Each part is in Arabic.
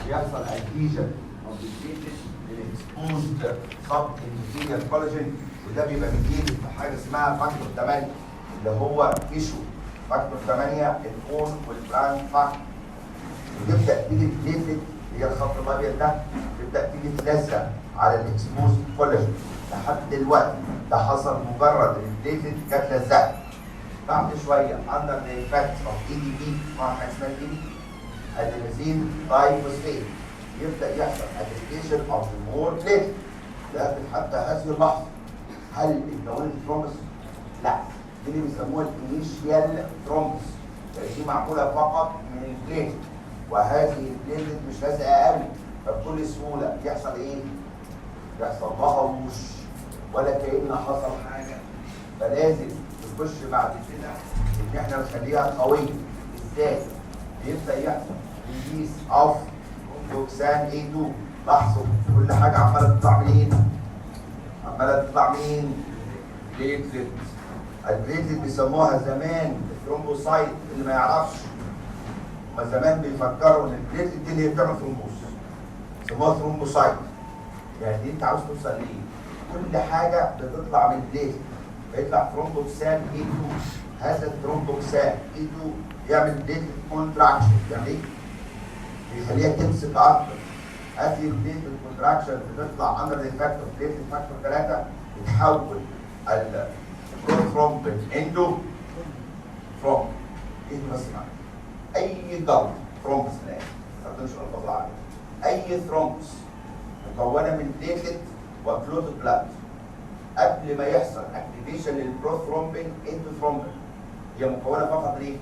بيحصل اديشن اوف ديبليتد للاكسبوزد سب انتيريال كولاجين، وده بيبقى مديني في حاجه اسمها فاكتور 8 اللي هو تيشو فاكتور 8 الكون والبراند فاكتور. وتبدا تيجي البليتلت اللي هي الخط الابيض ده تبدا تيجي تلزق على الاكسبوزد كولاجين. لحد دلوقتي ده حصل مجرد البليتلت جت لزقت. بعد شويه اندر ذا ايفكت اوف اي دي بي، اسمها حاجه اسمها اي دي بي ادينوزين دايفوسفيت، يبدا يحصل اجريجيشن اوف مور بليتلت. لكن حتى هذه اللحظه هل اتكونت ثرومبس؟ لا، دي اللي بيسموها الانيشيال ثرومبس، دي معموله فقط من البليتلت، وهذه البليتلت مش لازقه قوي، فبكل سهوله يحصل ايه؟ يحصل لها وش ولا كأن حصل حاجه. فلازم نخش بعد كده ان احنا نخليها قويه. ازاي؟ بيبدا يحصل ريليس اوف لوكسان A2. لاحظوا كل حاجه عماله تطلع منين؟ عماله تطلع منين؟ بليتلت. البليتلت بيسموها زمان الثرومبوسايت، اللي ما يعرفش هما زمان بيفكروا ان البليتلت دي اللي هي بتعمل ثرومبوس، بيسموها ثرومبوسايت. يعني دي انت عاوز توصل ليه؟ كل حاجه بتطلع من البليتلت فيطلع ثرومبوكسان A2. هذا الثرومبوكسان A2 يعمل بليتلت كونتراكشن. يعني ايه؟ بيخليها تمسك اكتر. هذه البليتلت كونتراكشن بتطلع اندر ذا فاكتور بليتلت فاكتور 3 بتحول الثرومبين انتو ثرومب. ايه بس معايا؟ اي جلط ثرومبس الان ما تستخدمش الالفاظ العربيه. اي ثرومبس مكونه من بليتلت وكلوتد بلاد قبل ما يحصل اكتيفيشن للبروثرومبين انتو ثرومبين هي مكونه فقط ليه؟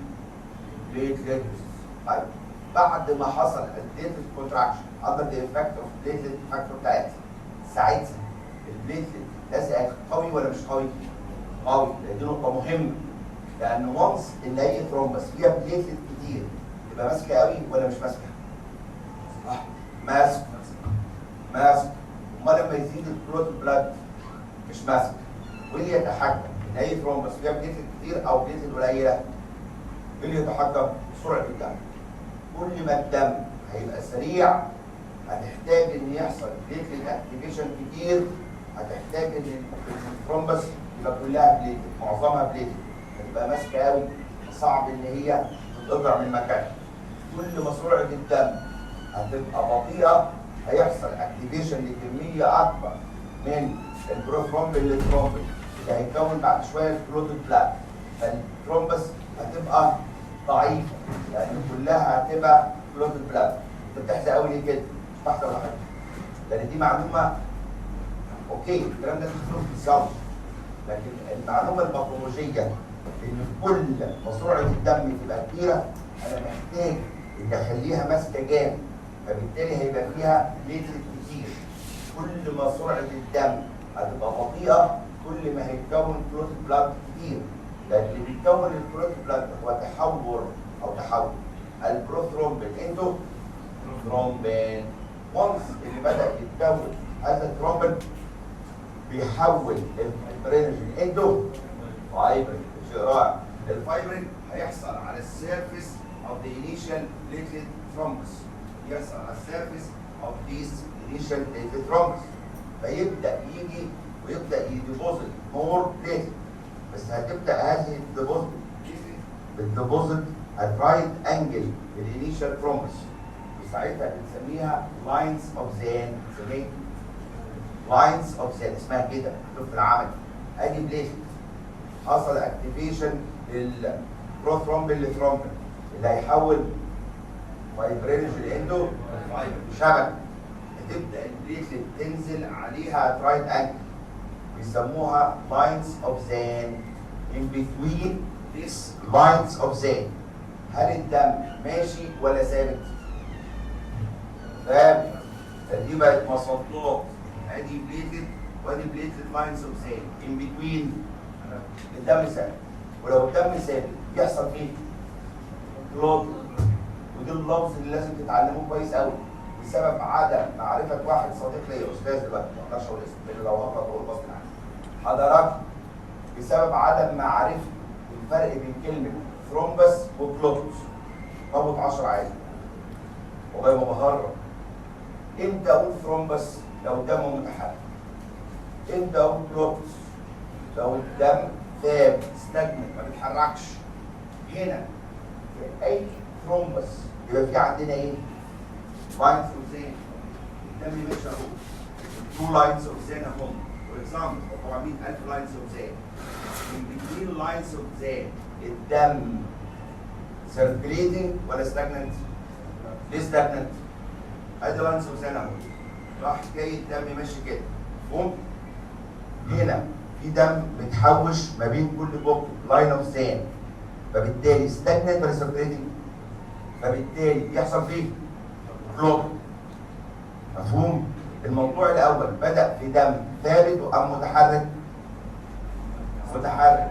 بليتلت. طيب بعد ما حصل البليتلت كونتراكشن اندر ذا افكت اوف بليتلت فاكتور 3 ساعتها البليتلت لازق قوي ولا مش قوي؟ قوي. دي نقطه مهمه، لان وانس ان اي ثرومبس فيها بليتلت كتير تبقى ماسكه قوي ولا مش ماسكه؟ صح، ماسكه. امال لما يزيد الكلوتد بلاد مش ماسك. واللي يتحكم ان اي ثرومبس فيها بليتلت كتير او بليتلت قليله؟ اللي يتحكم سرعه الدم. كل ما الدم هيبقى سريع هتحتاج ان يحصل بليتلت اكتيفيشن كتير، هتحتاج ان الثرومبس يبقى كلها بليتلت، معظمها بليتلت، هتبقى ماسكه قوي، صعب ان هي تتقطع من مكانها. كل ما سرعه الدم هتبقى بطيئه هيحصل اكتيفيشن لكميه اكبر من البروثرومبين للثرومبين اللي هيتكون بعد شويه الكلوتد بلاد، فالثرومبس هتبقى ضعيفه لان كلها هتبقى كلوتد بلاد. انت بتحزق قوي ليه كده؟ مش بحزق ولا حاجه، لان دي معلومه اوكي الكلام ده تدخله في الفسيولوجي، لكن المعلومه الباثولوجيه ان كل ما سرعه الدم تبقى كبيره انا محتاج ان اخليها ماسكه جامد، فبالتالي هيبقى فيها بليتلت كتير. كل ما سرعه الدم هتبقى بطيئه كل ما هيتكون كلوتد بلاد كتير، لان اللي بيتكون الكلوتد بلاد هو تحول البروثرومبين انتو ثرومبين. وانس اللي بدا يتكون هذا الثرومبين بيحول الفايبرينوجين انتو فايبرين. شيء رائع. الفايبرين هيحصل على السيرفيس اوف ذا انيشال بليتلت ثرومبس، يحصل على السيرفيس اوف ذيس انيشال بليتلت ثرومبس، فيبدا يجي ويبدا يديبوزيت مور بليتلت. بس هتبدا هذه الديبوزيت بالديبوزيت ات رايت انجل للانيشال ثرومبس، وساعتها بنسميها لاينز اوف زين. بنسميها لاينز اوف زين، اسمها كده مكتوب في العمل. ادي بليتلت حصل اكتيفيشن للبروثرومبين للثرومبين اللي هيحول فايبرينوجين انتو فايبر شبكه. هتبدا البليتلت تنزل عليها رايت انجل، بيسموها lines of Zane. in between these lines of Zane هل الدم ماشي ولا ثابت؟ ثابت. دي بقت مصدات، ادي بليتلت وادي بليتلت لاينز اوف زين in between. الدم ثابت، ولو الدم ثابت يحصل فيه كلوت. ودي اللفظ اللي لازم تتعلموه كويس قوي بسبب عدم معرفه واحد صديق ليا استاذ دلوقتي ما اقدرش اقول اسمه لان لو هغلط اقول غصب عني حضرتك، بسبب عدم معرفه الفرق بين كلمه ثرومبس وكلوتس. ضابط 10 عادي والله ما بهرب. امتى اقول ثرومبس؟ لو الدم متحرك. امتى اقول كلوتس؟ لو الدم ثابت ستاجنت ما بيتحركش. هنا في اي ثرومبس يبقى في عندنا ايه؟ لاينز اوف زين. الدم ماشي اهو. 2 لاينز اوف زين اهو. فور اكزامبل 400,000 لاينز اوف زين. من between لاينز اوف زين الدم سيركليتنج ولا ستاجنت؟ ليه ستاجنت؟ ادي لاينز اوف زين اهو. راح جاي الدم ماشي كده. مفهوم؟ هنا في دم بتحوش ما بين كل بوك لاين اوف زين. فبالتالي ستاجنت ولا سيركليتنج؟ فبالتالي بيحصل فيه كلوت. مفهوم؟ الموضوع الاول بدا في دم ثابت وام متحرك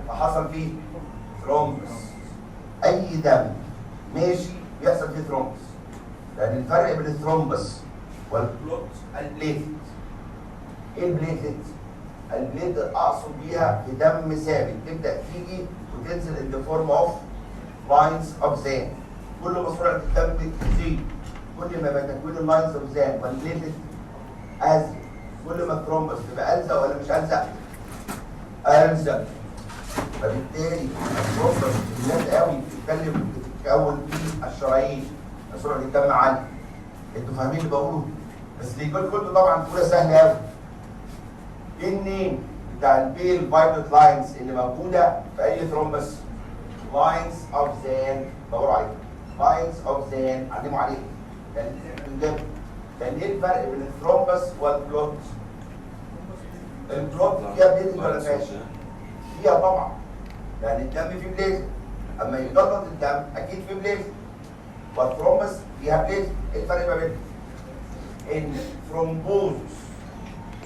فحصل فيه ثرومبس. اي دم ماشي بيحصل فيه ثرومبس، لان الفرق بين الثرومبس والكلوت البليتلت. ايه البليتلت؟ البليتلت اقصد بيها في دم ثابت تبدا تيجي وتنزل ان ذا فورم اوف لاينز اوف زين. كل ما سرعه الدم بتزيد كل ما بتكوين اللاينز اوف زين والبليتلت ازيد، كل ما الثرومبس تبقى الزق ولا مش الزق؟ الزق. فبالتالي الثرومبس بالذات قوي بتتكون في الشرايين، سرعه الدم عاليه. انتوا فاهمين اللي بقوله؟ بس اللي يقول كله طبعا كوره سهله قوي. ايه النيم بتاع البيل فايبرت لاينز اللي موجوده في اي ثرومبس؟ لاينز اوف زين. دوروا عليه. لاينز اوف زين، علموا عليه. كان ايه الفرق بين الثرومبس والكلوت؟ الكلوت فيها بليتد ولا فيهاش؟ فيها طبعا، لان الدم فيه بليتد. اما يجلط الدم اكيد فيه بليتد. والثرومبس فيها بليتد. ايه الفرق ما بينهم؟ ان ثرومبوزس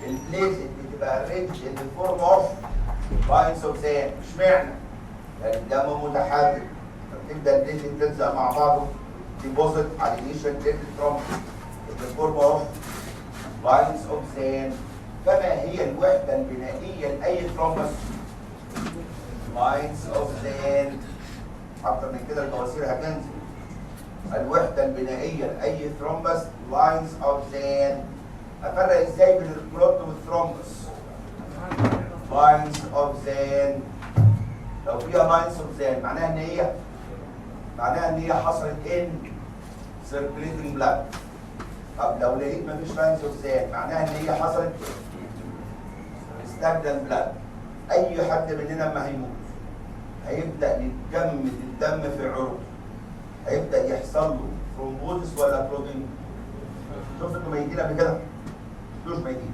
البليتد بتبقى ريتش ان فورم اوف لاينز اوف زين. اشمعنى؟ لان الدم متحرك فبتبدا البليتد تلزق مع بعضه ديبوزيت على الانيشال بليتد ثرومبس in the form of lines of zane. فما هي الوحدة البنائية لأي ثرومبس؟ lines of zane. أكتر من كده البواسير هتنزل. الوحدة البنائية لأي ثرومبس lines of zane. أفرق إزاي بين الكلوت والثرومبس؟ lines of zane. لو فيها lines of zane معناها إن هي حصلت in circulating blood. طب لو لقيت مفيش لاينز اوف زين معناها ان هي حصلت ستاجنال بلاد. اي حد مننا لما هيموت هيبدا يتجمد الدم في عروق، هيبدا يحصل له ثرومبوزس ولا كلوتنج. شفتوا ميتين قبل كده؟ شفتوش ميتين؟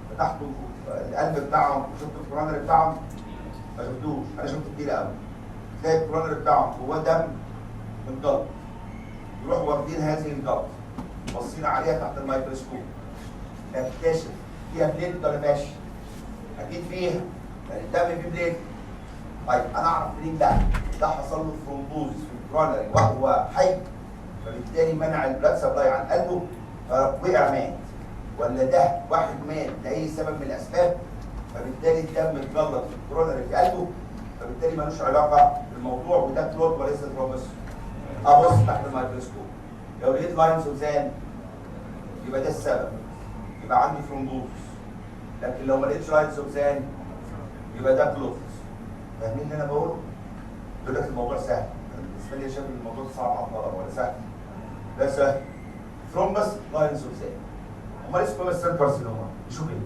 فتحتوا القلب بتاعهم وشفتوا الكورونري بتاعهم؟ ما شفتوش، انا شفت كتير قوي. تلاقي الكورونري بتاعهم جواه دم متجلط، يروحوا واخدين هذه الجلطه بصينا عليها تحت الميكروسكوب نكتشف فيها بليت ولا ماشي؟ اكيد فيها، لان الدم فيه بليت. طيب انا اعرف منين بقى؟ ده حصل له ثرومبوزس في الكورونري وهو حي، فبالتالي منع البلاد سبلاي عن قلبه فوقع مات. ولا ده واحد مات لاي سبب من الاسباب فبالتالي الدم اتجلط في الكورونري في قلبه، فبالتالي ملوش علاقه بالموضوع وده كلوت وليس ثرومبس. ابص تحت الميكروسكوب لو لقيت لاينز اوف زان يبقى ده السبب، يبقى عندي ثرومبوز. لكن لو ما لقيتش لاينز اوف زان يبقى ده كلوت. فاهمين اللي انا بقوله؟ يقول لك الموضوع سهل، بالنسبه لي شايف الموضوع صعب على الطلبه ولا سهل؟ ده سهل. ثرومبس لاينز اوف زان. امال اسمه سيل كارسينوما شو كده؟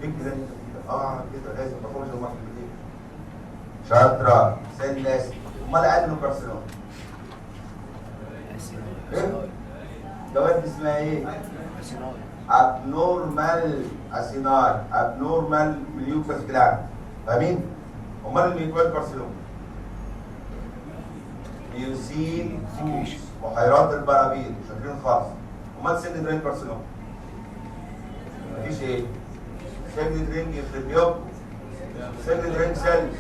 كده كده لازم باخدش المرض بالليل. شاطره سيل ناس. امال قالوا كارسينوما ايه؟ دوات اسمها ايه؟ ابنورمال اسينار، ابنورمال ميوكس جلاند. فاهمين؟ امال الميوكويد كارسينوما ميوسين فوس بحيرات البرابيل شاطرين خالص. امال سن درين كارسينوما مفيش ايه؟ سن درين يخرب سن درين سيلز،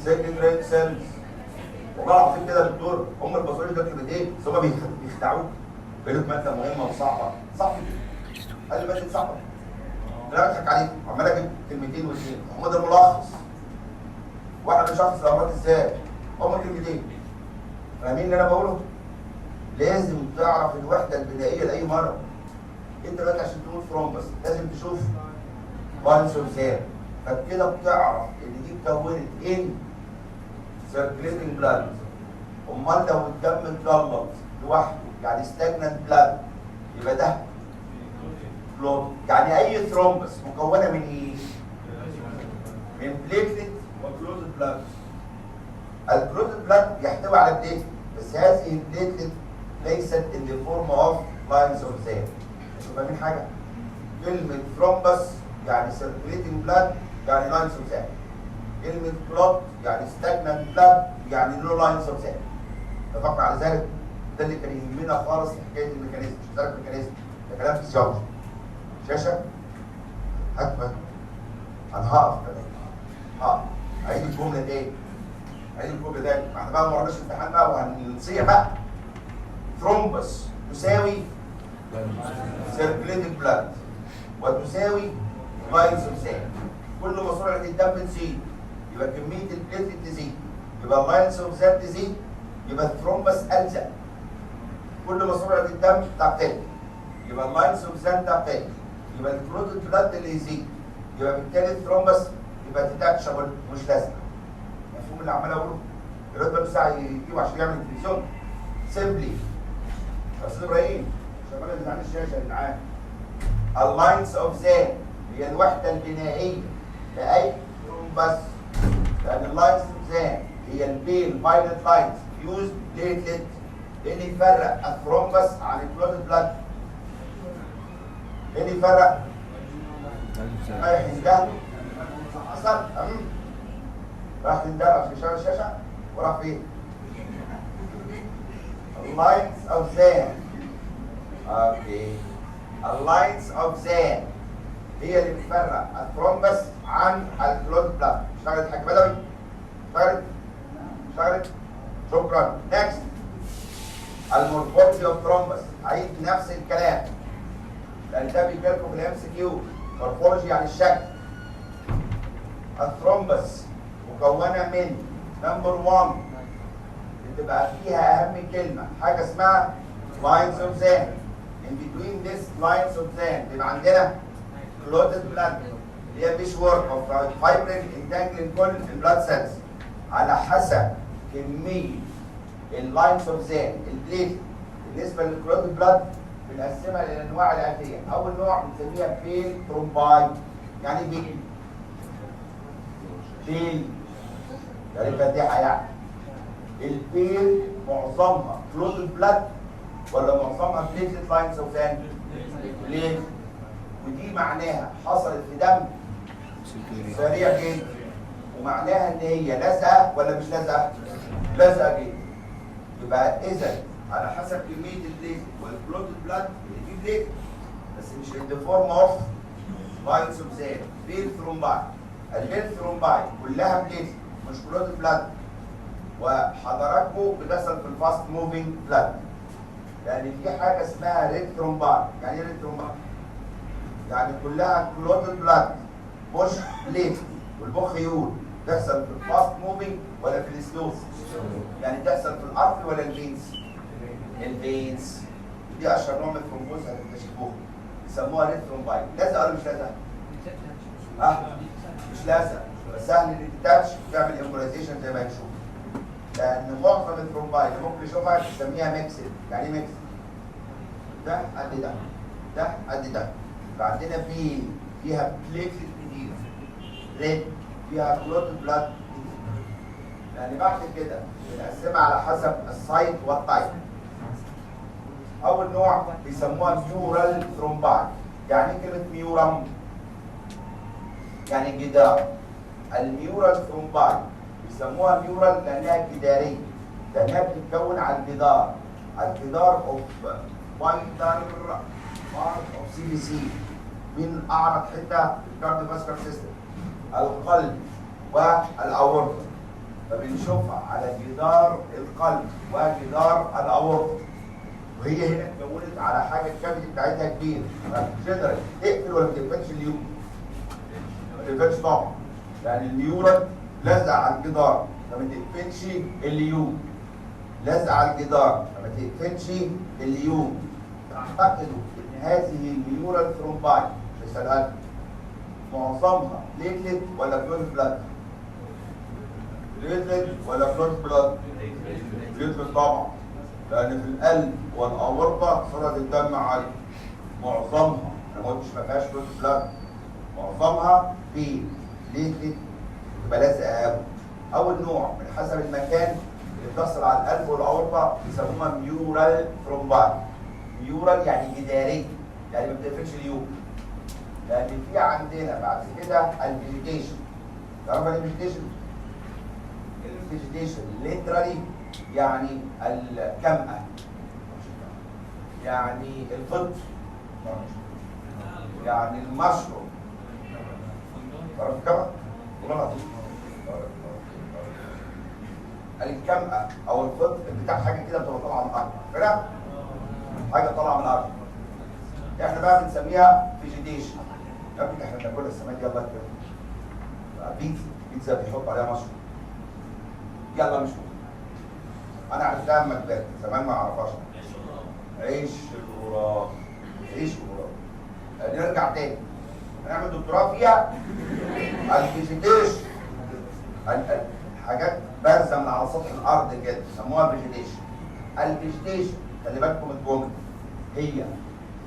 سن درين سيلز. والله العظيم كده يا دكتور هم الباثولوجي ده كده ايه؟ بس هم بيخدعوك بيقول لك ماده مهمه وصعبه، صح؟ قال لي ماده صعبه. لا اضحك عليك، عمال اجيب كلمتين واثنين، هم ده الملخص. واحد بشخص الامراض ازاي؟ هم كلمتين. فاهمين اللي انا بقوله؟ لازم تعرف الوحده البنائيه لاي مرض. انت دلوقتي عشان تقول ثرومبس لازم تشوف لاينز اوف زان، فبكده بتعرف ان دي اتكونت ان سيركليتنج بلاد. امال لو الدم اتجلط لوحده يعني ستاجنانت بلاد يبقى ده كلوت. يعني اي ثرومبس مكونه من ايه؟ من بليتلت وكلوتد بلاد. الكلوتد بلاد يحتوي على بليتلت، بس هذه البليتلت ليست in the form of lines of زان. انتوا فاهمين حاجه؟ كلمه ثرومبس يعني circulating blood يعني lines of زان. كلمه كلوت يعني stagnant blood يعني no lines of زان. اتفقنا على ذلك؟ ده اللي كان يهمنا خالص في حكايه الميكانيزم، مش عارف الميكانيزم، ده كلام فيسيولوجي. شاشه؟ هكمل. انا هقف كمان. هقف. عيد الجمله تاني. عيد الجمله تاني، ما احنا بقى ما ورناش امتحان بقى وهنصيح بقى. ثرومبس تساوي سيركليتنج بلاد وتساوي لاينز اوف زان. كل ما سرعه الدم تزيد يبقى كميه البليتلت تزيد، يبقى اللاينز اوف زان تزيد، يبقى الثرومبس ألزق. كل ما سرعه الدم تقل يبقى اللاينز اوف زان تقل، يبقى الكلوتد بلاد اللي يزيد، يبقى بالتالي الثرومبس يبقى ديتاتشابل مش لازم. مفهوم اللي عمال اقوله؟ الواد بقى ساعه يجيبه عشان يعمل انفليسيون سيمبلي. استاذ ابراهيم شغال اللي عند الشاشه اللي معاه. اللاينز اوف زان هي الوحده البنائيه لاي ثرومبس، لان اللاينز اوف زان هي البيل فايلت لاينز فيوز بليتلت. ايه اللي يفرق الثرومبس عن الكلوتد بلاد؟ ايه اللي يفرق؟ رايح يندهله حصل راح يندهله عشان يشغل الشاشه وراح فين؟ اللاينز اوف زان. اوكي. اللاينز اوف زان هي اللي بتفرق الثرومبس عن الكلوتد بلاد. اشتغلت حاجه بدوي؟ اشتغلت؟ شكرا. نكست. المورفولوجي اوف ثرومبس، عيد نفس الكلام لان ده بيجي لكم في الام سي كيو. مورفولوجي يعني الشكل. الثرومبس مكونه من نمبر 1 بتبقى فيها اهم كلمه حاجه اسمها لاينز اوف زان. in between this lines of زان بيبقى عندنا clotted blood اللي هي مش work of fibrin entangling كل البلاد سيلز على حسب كميه اللاينز اوف زان. البليت بالنسبه للكلوتد بلاد بنقسمها للانواع الاتيه. اول نوع بنسميها بيل ثرومباي. يعني بيل يعني فاتحه يعني. البيل معظمها كلوتد بلاد ولا معظمها بليتلت لاينز اوف زان؟ بليت. ودي معناها حصلت في دم سريع جدا، ومعناها ان هي لازقه ولا مش لازقه؟ لازقه جدا. يبقى اذا على حسب كميه البليت والكلوتد بلاد دي بليت بس مش ان ذا فورم اوف لاينز اوف زان. بيل ثرومباي. البيل ثرومباي كلها بليت مش كلوتد بلاد. وحضراتكم بتحصل في الفاست موفينج بلاد. يعني في حاجه اسمها ريد ثرومباي. يعني ايه ريد ثرومباي؟ يعني كلها كلوتد بلاد مش بليت. والمخ يقول تحصل في الفاست موفينج ولا في السلوث؟ يعني تحصل في الارض ولا الفينز؟ الفينز. دي اشهر نوع من الثرومبوز هتكتشفوه يسموها ريد ثرومباي. لازقه ولا مش لازقه؟ مش لازقه بس سهل ان تتاتش وتعمل امبولايزيشن زي ما هنشوف. لان معظم الثرومباي اللي ممكن نشوفها بنسميها ميكسد. يعني ايه ميكسد؟ ده قد ده، ده قد ده. فعندنا بين فيها بليتلت كتير، ريد فيها كلوتد بلاد كتير. يعني بعد كده بنقسمها على حسب السايت والتايب. اول نوع بيسموها ميورال ثرومباي. يعني ايه كلمه ميورم؟ يعني جدار. الميورال ثرومباي بيسموها ميورال لانها جداريه، لانها بتتكون على الجدار. الجدار اوف بايتر بارت اوف سي بي سي. من اعرض حته في الكارديوفاسكولار سيستم؟ القلب والاورطه. فبنشوفها على جدار القلب وجدار الاورطه. وهي هنا اتكونت على حاجه الكبد بتاعتها كبير. جنرال تقفل ولا ما تقفلش اليوم؟ ما تقفلش طبعا. يعني النيورال لازقه على الجدار فما تقفلش اليوم. لازقه على الجدار ما تقفلش اليوم. تعتقدوا ان هذه الميورال ثرومباي مثلا معظمها بليتلت ولا بلود بلاد؟ بليتلت ولا بلود بلاد؟ بليتلت طبعا، لان في القلب والاورطه سرعه الدم عاليه. معظمها انا ما قلتش ما فيهاش بلود بلاد، معظمها في بليتلت تبقى لازقه قوي. اول نوع من حسب المكان اللي بتحصل على القلب والاورطه بيسموها ميورال ثرومباي. ميورال يعني جداريه، يعني ما بتقفلش اليوم. لان في عندنا بعد كده الفيجيتيشن. تعرف يعني الفيجيتيشن؟ الفيجيتيشن ليترالي يعني الكمأة، يعني الفطر، يعني المشروم. تعرف الكمأة؟ والله العظيم الكمأة او الفطر بتاع حاجه كده بتبقى طالعه من الارض، كده حاجه طالعه من الارض. احنا بقى بنسميها فيجيتيشن. يا ابني احنا بناكلها السنه دي، يلا كده بيتزا بيحط عليها مشروم، يلا مش مهم. انا عرفتها لما كبرت، زمان ما اعرفهاش. عيش الغراب، عيش الغراب. نرجع تاني هنعمل دكتوراه فيها الفيجيتيشن، حاجات بارزه من على سطح الارض كده سموها فيجيتيشن. الفيجيتيشن خلي بالكم الجمله هي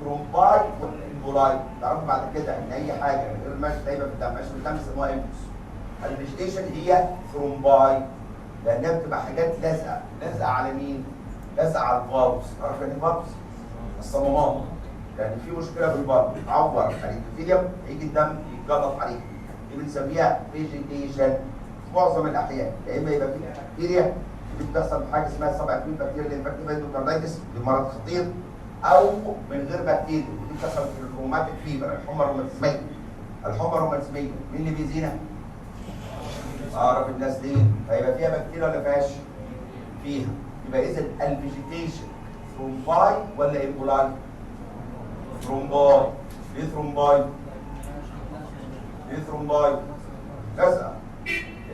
ثرومباي والامبولاي. تعرفوا بعد كده ان اي حاجه من غير ماشي دايما في الدم، ماشي في الدم يسموها امبوس. الفيجيتيشن هي ثرومباي لانها بتبقى حاجات لازقه على مين؟ لازقه على الفالفز. تعرف يعني ايه فالفز؟ الصمامات. يعني في مشكله في الفالف تعور الابيثيليوم، يجي الدم يتجلط عليه، دي بنسميها فيجيتيشن. في معظم الاحيان يا اما يبقى فيه بكتيريا، دي بتحصل حاجه اسمها 7 بكتيريا الانفكتيف اندوكاردايتس، دي مرض خطير، او من غير بكتيريا، ودي بتحصل في الروماتيك فيبر، الحمى الروماتيزميه. الحمى الروماتيزميه مين اللي بيزينها؟ اعرف الناس دي هيبقى فيها بكتيريا ولا فيهاش؟ فيها. يبقى اذا الفيجيتيشن ثرومباي ولا امبولاي؟ ثرومباي. ليه ثرومباي؟ ليه ثرومباي؟ لازقه.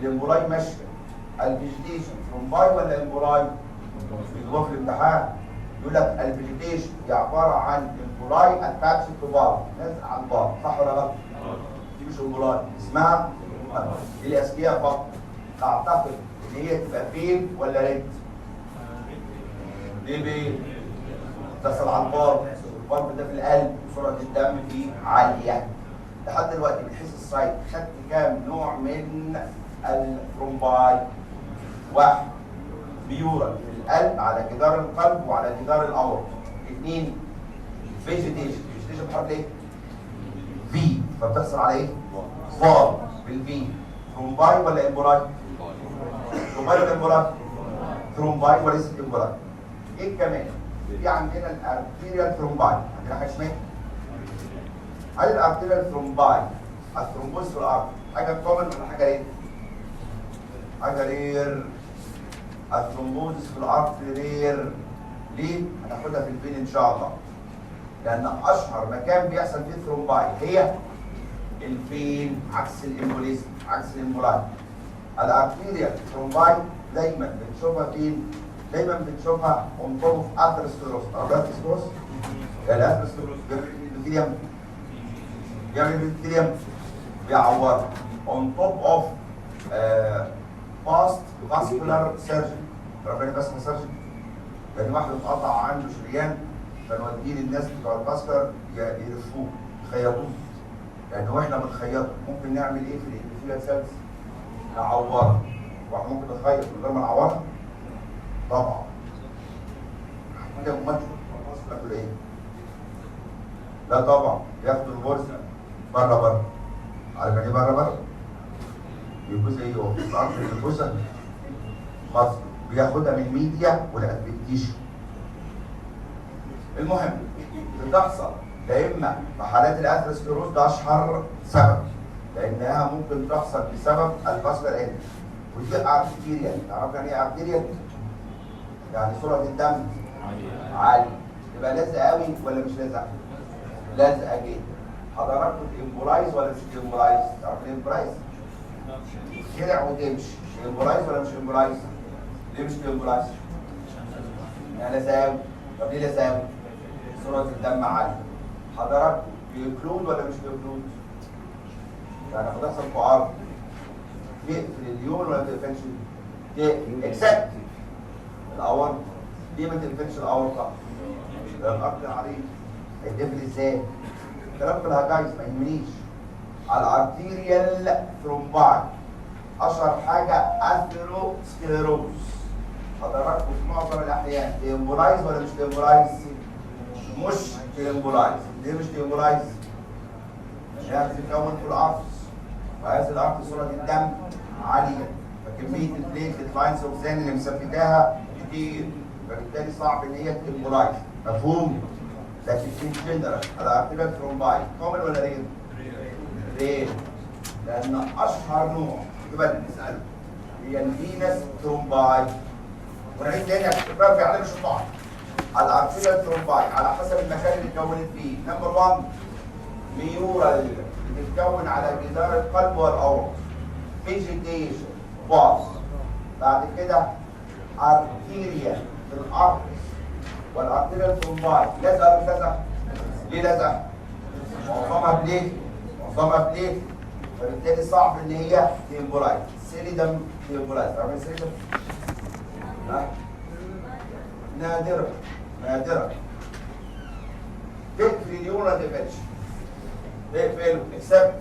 الامبولاي ماشيه. الفيجيتيشن ثرومباي ولا امبولاي؟ يجوا في الامتحان يقول لك الفيجيتيشن هي عباره عن امبولاي اتاتش تو بار، لازقه على البار، صح ولا غلط؟ دي مش امبولاي، اسمها دي الاذكياء فقط. تعتقد ان هي تبقى بين ولا ريد؟ ليه بين؟ تصل على البار، البار ده في القلب وسرعه الدم فيه عاليه. لحد دلوقتي من حيث السايت خدت كام نوع من الثرومباي؟ واحد بيورال في القلب على جدار القلب وعلى جدار الاورطه. اثنين فيجيتيشن. فيجيتيشن بحرف ايه؟ في، فبتحصل على ايه؟ فار بالفي. ثرومباي ولا امبولاي؟ ثرومباي ولا امبولاي؟ ثرومباي وليس امبولاي. ايه كمان؟ في عندنا الارتيريال ثرومباي، عندنا حاجه اسمها هل الارتيريال ثرومباي الثرومبوز في الارض حاجه كومن ولا حاجه رير؟ حاجه رير. الثرومبوزس في الارض رير. ليه؟ هناخدها في الفين ان شاء الله. لان اشهر مكان بيحصل فيه ثرومباي هي الفين، عكس الامبوليزم، عكس الامبولاي. الارتيريال ثرومباي دايما بنشوفها فين؟ دايما بنشوفها اون توب اوف اثيروسكليروز. اثيروسكليروز يعني اثيروسكليروز بالفيليوم، بيعمل بالفيليوم بيعور اون توب اوف باست فاسكولار سيرجن. ربنا فاسكولار سيرجن يعني واحد اتقطع عنده شريان فنوديه للناس بتوع الفاسكولار يلفوه يخيطوه. لان واحنا بنخيطه ممكن نعمل ايه في الابيثيليال سيلز؟ نعورها. واحد ممكن نخيط من غير ما نعورها؟ طبعا. كده امال الفاسكولار ايه؟ لا طبعا ياخدوا البورصه بره. عارف يعني ايه بره؟ بيبوظ ايه هو؟ عارف البورصه مصر بياخدها من الميديا والادفنتيشن. المهم بتحصل دايما في حالات الاثيروسكليروز، ده اشهر سبب لانها ممكن تحصل بسبب الفاسكولار اند. ودي ارتيريال. تعرف يعني ايه ارتيريال؟ يعني سرعه الدم عاليه. تبقى لازقه قوي ولا مش لازقه؟ لازقه جدا. حضراتكم الامبولايز ولا مش الامبولايز؟ تعرف الامبولايز؟ خلع وتمشي. الامبولايز ولا مش الامبولايز؟ ليه مش الامبولايز؟ يعني لازم. طب ليه لازم؟ سرعه الدم عاليه. حضرتك بيكلود ولا مش بيكلود؟ يعني بتحصل في عرض تقفل اليون ولا ما تقفلش؟ تقفل اكسبت الاورطه. ليه ما تقفلش الاورطه؟ ده الاكتر عليه هيتقفل ازاي؟ الكلام في الهجايز ما يهمنيش. الارتيريال ثرومباي اشهر حاجه اثيروسكليروز. حضراتكم في معظم الاحيان تيمبولايز ولا مش تيمبولايز؟ مش تيمبولايز. ليه مش تيمبولايز؟ عشان بتتكون في القفص، وهذه القفص سرعه الدم عاليه، فكميه البليتلت لاينز اوف زين اللي مسفكاها كتير، فبالتالي صعب ان هي تيمبولايز. مفهوم؟ لكن في جنرال الارتيريال ثرومباي كومن ولا رير؟ رير. لان اشهر نوع يبقى نساله هي الفينس ثرومباي. ونعيد تاني عشان تبقى في علامه الشطار. الارتيريال ثرومباي على حسب المكان اللي اتكونت فيه. نمبر 1 ميورال بتتكون على جدار القلب والاورط. فيجيتيشن باص. بعد كده ارتيريا في الارض. والارتيريال ثرومباي لزق ولا مش لزق؟ ليه لزق؟ معظمها بليت. معظمها بليت. فبالتالي صعب ان هي تيمبولايز. سيليدم تيمبولايز. عارفين سيليدم؟ نادرة. نادرة. تقفل اليون ولا تقفلش؟ تقفله اكسبت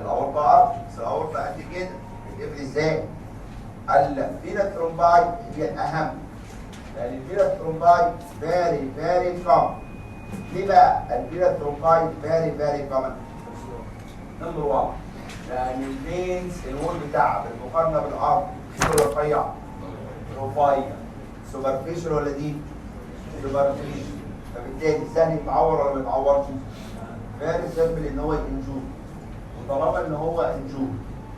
الاورطة. بس الاورطة قد كده بتقفل ازاي؟ الفينا ثرومباي هي الاهم. لان الفينا ثرومباي فيري كومن. ليه بقى الفينا ثرومباي فيري كومن؟ نمبر 1 لان الفينز الوول بتاعها بالمقارنه بالارض رفيع. رفيع. سوبرفيشال ولا دي؟ سوبرفيشال. فبالتالي الثاني يتعور ولا ما يتعورش؟ فيري سيمبل ان هو ينجور. وطالما ان هو انجور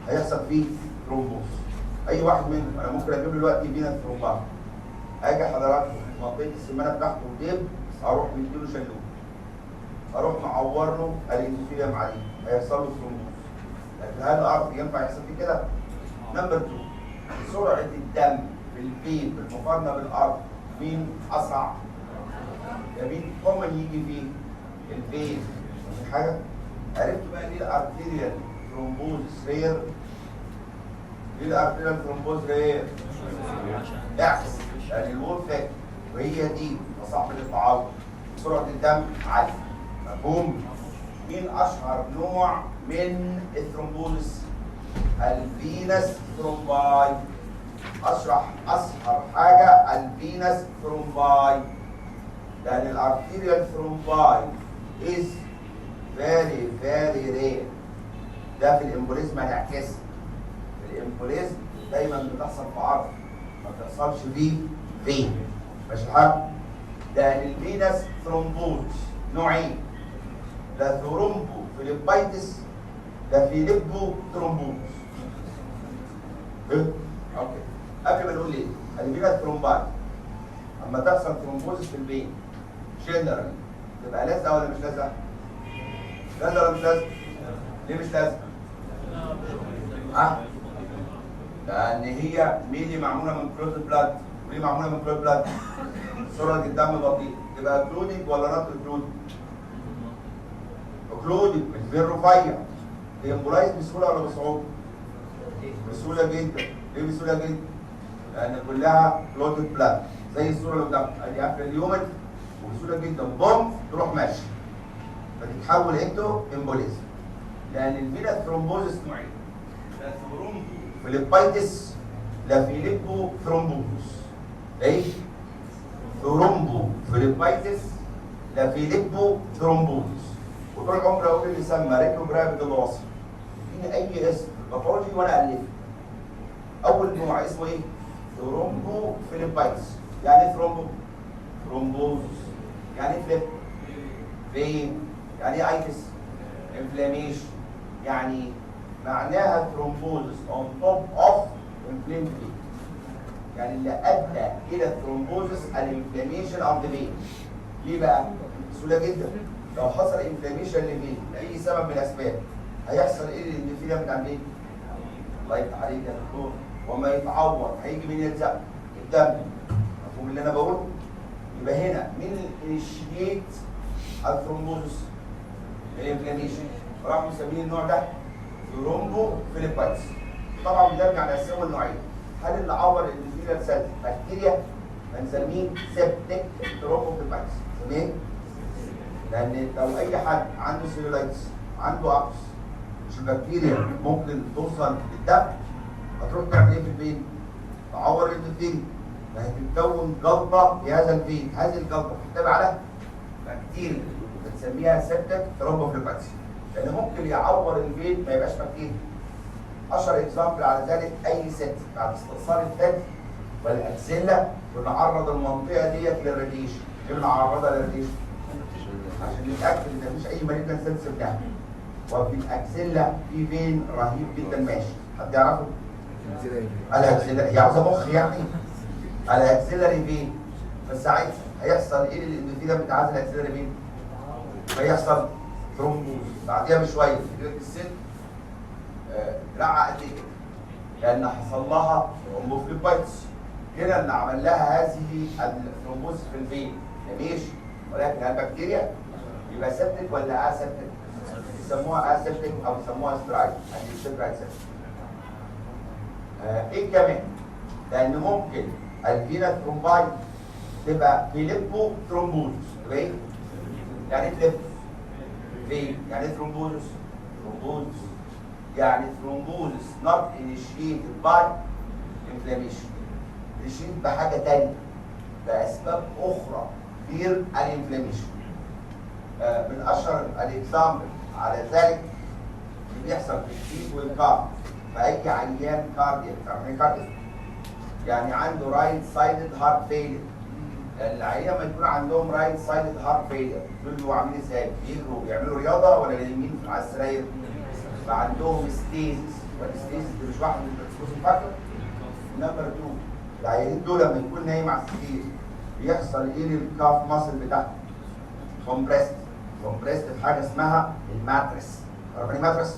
هيحصل فيه ثرومبوز. اي واحد منهم انا ممكن اجيب له دلوقتي فينا ثرومباي. اجي حضراتكم منطقه السمانه بتاعته وديب اروح مديله شلوت. اروح معور له الانسولين عليه هيحصل له ثرومبوز. لكن هل الارض ينفع يحصل فيه كده؟ نمبر 2 سرعه الدم في الفين بالمقارنه بالارض مين اسرع؟ مين كومن يجي فيه؟ الفين. مش حاجه؟ عرفتوا بقى ليه الارتيريال ثرومبوز رير؟ ليه الارتيريال ثرومبوز رير؟ اعكس يعني الوول فاكر وهي دي صعب للتعوض. سرعه الدم عاليه. مفهوم؟ مين اشهر نوع من الثرومبوزس؟ الفينس ثرومباي. اشرح اشهر حاجه الفينس ثرومباي. لان الارتيريال ثرومباي از فيري رير. ده في الامبوليزم هنعكسها. في الامبوليزم دايما بتحصل في عرض ما بتحصلش فين. ماشي الحال؟ لان الفينس ثرومبوز نوعين. لا ثرومبو فيليبايتس لا فيليبو ثرومبوز. اوكي. قبل ما نقول ليه؟ الفينس ثرومباي اما تحصل ثرومبوز في البين جنرال تبقى لازقه ولا مش لازقه؟ لازقه ولا مش لازقه؟ ليه مش لازقه؟ لان هي ميلي معموله من كلود بلاد. وليه معموله من كلود بلاد؟ سرعه الدم بطيئه. تبقى كلودنج ولا نوت كلودنج؟ كلودنج بالفين رفيع. تيمبولايز بسهوله ولا بصعوبه؟ بسهوله جدا. ليه بسهوله جدا؟ لان كلها كلود بلاد زي الصوره اللي قدامك. ادي قافله اليومن وبسهوله جدا بوم تروح ماشي. فتتحول انتو امبوليزم. لان الفينس ثرومبوزس نوعين. لا ثرومبو فيليبايتس لا فيليبو ثرومبوز. ايه؟ ثرومبو فيليبايتس لا فيليبو ثرومبوز. وطول عمري اقول اللي يسمى ريكروجرافيد الوصف. اديني اي اسم باثولوجي وانا الفه. اول نوع اسمه ايه؟ ثرومبو فيليبايتس. يعني ايه ثرومبو؟ ثرومبوز. يعني ايه فليب؟ فين؟ يعني ايه ايتس؟ انفلاميشن. يعني معناها ثرومبوزس اون توب اوف انفلاميشن. يعني اللي ادى الى الثرومبوزس الانفلاميشن اوف ذا فين. ليه بقى؟ بسهوله جدا. لو حصل انفلاميشن لفين لاي سبب من الاسباب هيحصل ايه للانفلام بتاع الفين؟ الله يفتح عليك يا دكتور. وما يتعور هيجي مين يلزق؟ الدم. مفهوم اللي انا بقوله؟ يبقى هنا مين انيشيت الثرومبوزس؟ الانفلاميشن. راحوا مسمين النوع ده ثرومبو فيليبايتس. طبعا بنرجع نقسمه لنوعين. هل اللي عور الاندوثيليال سيلز بكتيريا هنسميه سيبتيك ثرومبو فيليبايتس. تمام؟ لان لو اي حد عنده سيلولايتس عنده ابس مش البكتيريا ممكن توصل للدم، هتروح تعمل ايه في الفين؟ تعور الاندوثيليال، فهتتكون جلطه في هذا الفين، هذه الجلطه بتحتوي على بكتيريا بنسميها سيبتيك ثرومبو فيليبايتس. لان ممكن يعور الفين ما يبقاش بكتيريا. اشهر اكزامبل على ذلك اي ست بعد استئصال الثدي والاكسيلا بنعرض المنطقه ديت للراديشن. ليه بنعرضها للراديشن؟ عشان نتاكد ان مفيش اي مالجنت سيلز بتاعها. وفي الاكسيلا في فين رهيب جدا ماشي، حد يعرفه؟ الاكسيلا هي عاوزه مخ يعني. الاكسيلاري فين؟ فساعتها هيحصل ايه للاندوثيليوم بتاع هذا الاكسيلاري فين؟ هيحصل ثرومبوز. بعديها بشويه تجيلك الست دراعها قد كده لان حصل لها ثرومبوفليبايتس. كده اللي عمل لها هذه الثرومبوز في الفين ماشي، ولكن البكتيريا يبقى سيبتك ولا اسيبتك؟ يسموها اسيبتك او يسموها سترايك، يعني سترايك سيبتك. ايه كمان؟ لان ممكن الفينا ثرومباي تبقى فيليبو ثرومبوز. تبقى ايه؟ يعني ايه فيليبو؟ فين؟ يعني ايه ثرومبوز؟ ثرومبوز يعني ثرومبوز not initiated by inflammation. initiated بحاجه ثانيه باسباب اخرى غير الانفلاميشن. من اشهر الاكزامبل على ذلك اللي بيحصل في الشيت والكارد. فاي عيان كاردياك، عارفين ايه كاردياك؟ يعني عنده رايت سايدد هارت فيلير. العيان ما يكون عندهم رايت سايدد هارت فيلير دول بيبقوا عاملين ازاي؟ بيجروا بيعملوا رياضه ولا نايمين على السراير؟ فعندهم ستيزس، والستيزس دي مش واحد من الاكسبوزيف فاكتور. نمبر 2 العيانين دول لما يكون نايم على السرير بيحصل ايه للكاف ماسل بتاعته؟ كومبريست. كومبريست في حاجه اسمها الماتريس. عارفين ايه ماتريس؟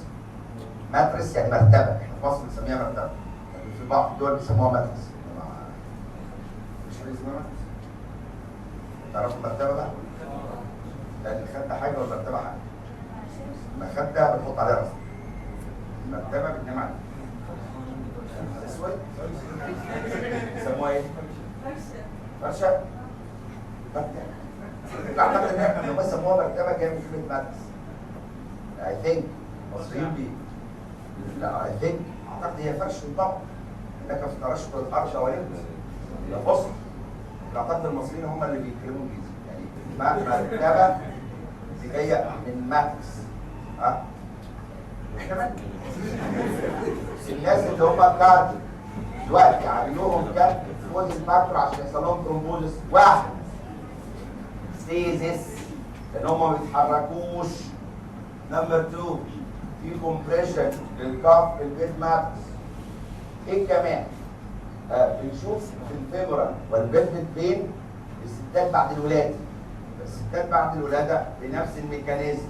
ماتريس يعني مرتبه، احنا في مصر بنسميها مرتبه، لكن في بعض الدول بيسموها ماتريس. مش حاجه اسمها ماتريس؟ تعرفوا المرتبه بقى؟ لان الخده حاجه والمرتبه حاجه. المخده بنحط عليها راسنا، المرتبه بتنام عليها. الاسود بيسموها ايه؟ فرشه. اعتقد ان احنا لما سموها مرتبه جايه من كلمه ماتريس. اي ثينك المصريين لا اي ثينك اعتقد هي فرش طبعا، انك ما تقراش في الارض حواليك ده فصل. اعتقد المصريين هم اللي بيتكلموا انجليزي، يعني مرتبه دي جايه من ماتريس. ها؟ كمان الناس اللي هم كارد دلوقتي عاملوهم كارد فوز فاكتور عشان يحصل لهم ثرومبوزس. واحد ستيزس لان هم ما بيتحركوش. نمبر 2 في كومبريشن للكاف في البيت ماتريس. ايه كمان؟ بنشوف في الفيمورال والبلفيك بين الستات بعد الولاده. الستات بعد الولاده بنفس الميكانيزم،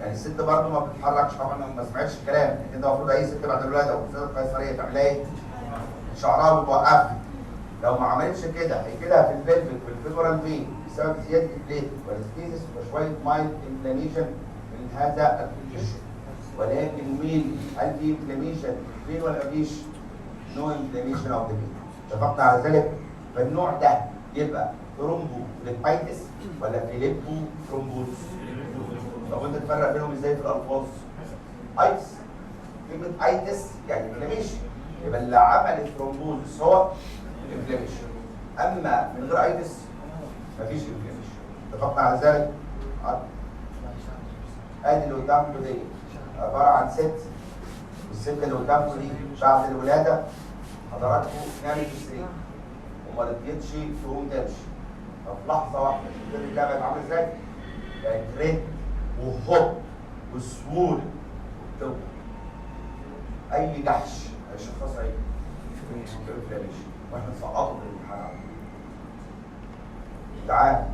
يعني الست برضه ما بتتحركش. طبعا ما سمعتش الكلام كده. المفروض اي ست بعد الولاده وفي قيصريه تعمل ايه؟ شعرها بتوقفها. لو ما عملتش كده هيجي لها في البلفيك والفيمورال فين بسبب زياده البليت والستيزس وشويه مايلد انفلاميشن من هذا الكونديشن. ولكن مين؟ هل في انفلاميشن فين ولا مفيش؟ نو انفلاميشن اوف ذا فين. اتفقنا على ذلك؟ فالنوع ده يبقى ثرومبو فليبايتس ولا فيليبو ثرومبوز؟ طب انت تفرق بينهم ازاي في الالفاظ؟ ايتس، كلمه ايتس يعني انفلاميشن، يبقى اللي عمل الثرومبوز هو انفلاميشن. اما من غير ايتس مفيش انفلاميشن. اتفقنا على ذلك؟ ادي اللي قدامكم دي عباره عن ست، والست اللي قدامكم دي بعد الولاده حضراتكم نامت في السرير وما رضيتش تقوم تمشي. ففي لحظه واحده شوف اللعبه بقت عامله ازاي؟ بقت ريد وهوب وسهول وبتوجع. اي جحش هيشخصها ايه؟ انفلاميشن، واحنا نسقطه في الامتحان. تعال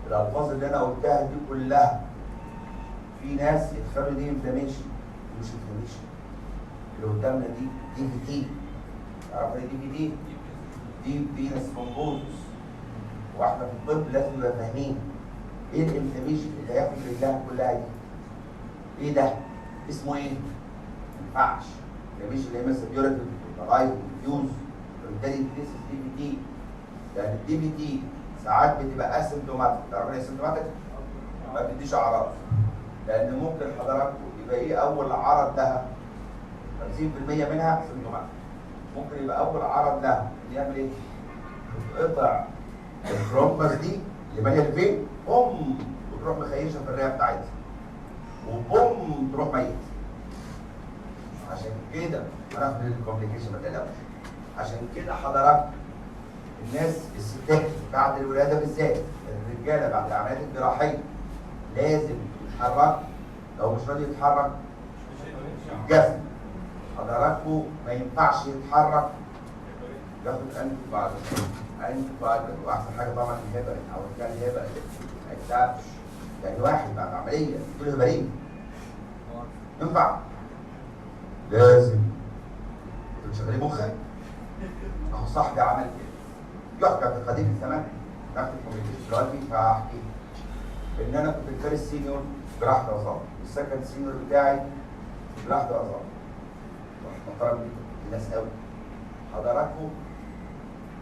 الالفاظ اللي انا قلتها دي كلها في ناس يتخيلوا دي انفلاميشن، مش انفلاميشن. اللي قدامنا دي في تي. عارف ايه دي في تي؟ دي فينس ثرومبوزس. واحنا في الطب لازم نبقى فاهمين ايه الانفلاميشن اللي هياخد رجلها كلها دي؟ ايه ده؟ اسمه ايه؟ ما ينفعش. الانفلاميشن اللي هي مثلا بيوريتيف ولايف وفيوز، وبالتالي تديس الدي بي تي. لان الدي بي تي ساعات بتبقى اسيمتوماتيك، تعرفين اسيمتوماتيك؟ ما بتديش اعراض. لان ممكن حضراتكم يبقى ايه اول عرض لها؟ 50% منها اسيمتوماتيك. ممكن يبقى اول عرض لها يعمل ايه؟ تقطع الترومبس دي اللي ماليه الفين، بوم وتروح مخيشه في الرئه بتاعتها، وبوم تروح ميت. عشان كده هناخد الكومبليكيشن ما تقلقوش. عشان كده حضرتك الناس الستات بعد الولاده بالذات، الرجاله بعد العمليات الجراحيه لازم يتحرك. لو مش راضي يتحرك الجسم حضراتكم ما ينفعش يتحرك، ياخد انتي بايوتيك. واحسن حاجه طبعا الهيبرين او كان الهيبرين ما يتعبش. يعني واحد بعد عمليه يقول له هيبرين ينفع؟ لازم تشغلي مخك. اهو صاحبي عمل كده، يحكى في قديم الزمان. ناخد الكوميونيكيشن دلوقتي فاحكي ان انا كنت الفيرست سينيور جراحه عظام، والسكند سينيور بتاعي جراحه عظام. محترم الناس قوي. حضراتكم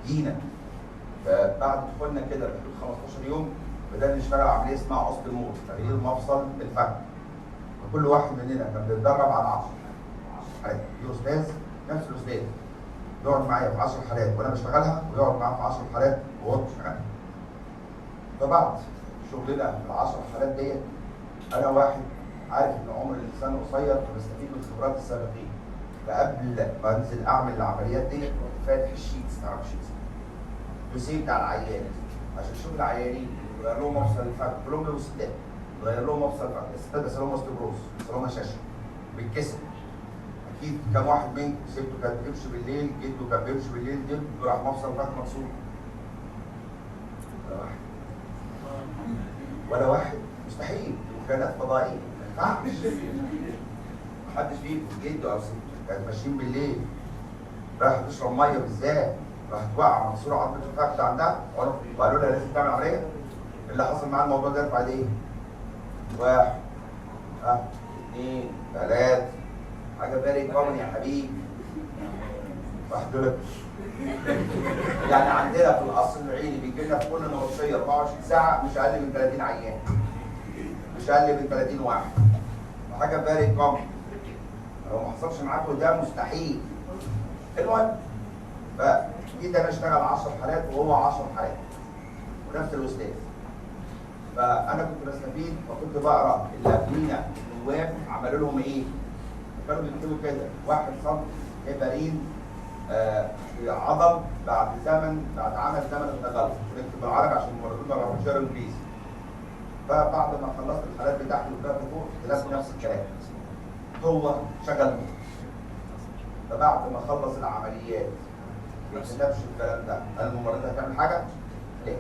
جينا فبعد دخولنا كده بحدود 15 يوم بدأنا نشتغل عمليه اسمها قصد الموت، تغيير مفصل الفك. وكل واحد مننا كان بيتدرب على 10 حالات. في استاذ نفس الاستاذ يقعد معايا في 10 حالات وانا بشتغلها، ويقعد معاه في 10 حالات وهو بيشتغلها. فبعد شغلنا في ال10 حالات ديت انا واحد عارف ان عمر الانسان قصير فبستفيد من خبرات السابقين. فقبل ما انزل اعمل العمليات دي كنت فاتح الشيتس، تعرف الشيتس الدوسيه بتاع العيان عشان اشوف العيانين بغير لهم مفصل الفك، كلهم بيبقوا ستات بغير لهم مفصل الفك. الستات بيحصل لهم اوستيوبروز، بيحصل لهم هشاشه بالكسر. اكيد كم واحد منكم سبته كان بيمشي بالليل، جده كان بيمشي بالليل جده راح مفصل الفك مكسور. ولا واحد مستحيل، وكانت فضائيه ما ينفعش. محدش فيكم جده او سته كانت ماشيين بالليل رايح تشرب ميه بالذات، راح توقع مكسوره عظمه الفك عندها وقالوا لها لازم تعمل عمليه. اللي حصل معاه الموضوع ده ارفع ايديه. 1 2 3 حاجه فيري كومن يا حبيبي. واحد دول يعني عندنا في القصر العيني بيجي لنا في كل نبطشيه 24 ساعه مش اقل من 30 عيان، مش اقل من 30 واحد. وحاجه فيري كومن لو ما حصلش معاكم ده مستحيل. المهم فجيت انا اشتغل 10 حالات وهو 10 حالات ونفس الاستاذ. فانا كنت بستفيد وكنت بقرا اللي قبلينا النواب عملوا لهم ايه؟ كانوا بيكتبوا كده 1 سم هيبرين عضل بعد عمل زمن التجلط، ونكتب بالعربي عشان الممرضين ما بيعرفوش يقروا انجليزي. فبعد ما خلصت الحالات بتاعتي وطلعت فوق اختلفت نفس الكلام. هو شغل مخ. فبعد ما خلص العمليات ما اختلفش الكلام ده، هل الممرضه هتعمل حاجه؟ لا.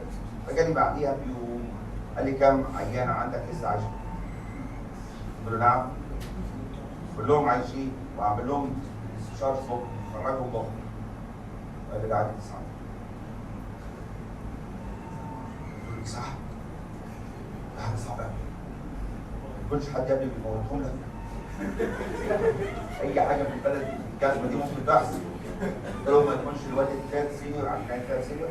فجاني بعديها بيوم قال لي كم عيانه عندك لسه عايشه؟ قلت له نعم. كلهم عايشين واعمل لهم استشاره صبح خرجهم بكره. قال لي ده عندي 9. قلت له صح؟ ده حاجه صعبه قوي. ما يكونش حد يا ابني بيموتهم لك. اي حاجه في البلد الكلمه دي ممكن تحصل. قلت له ما يكونش الواد الثالث سينيور عشان كان ثالث سينيور،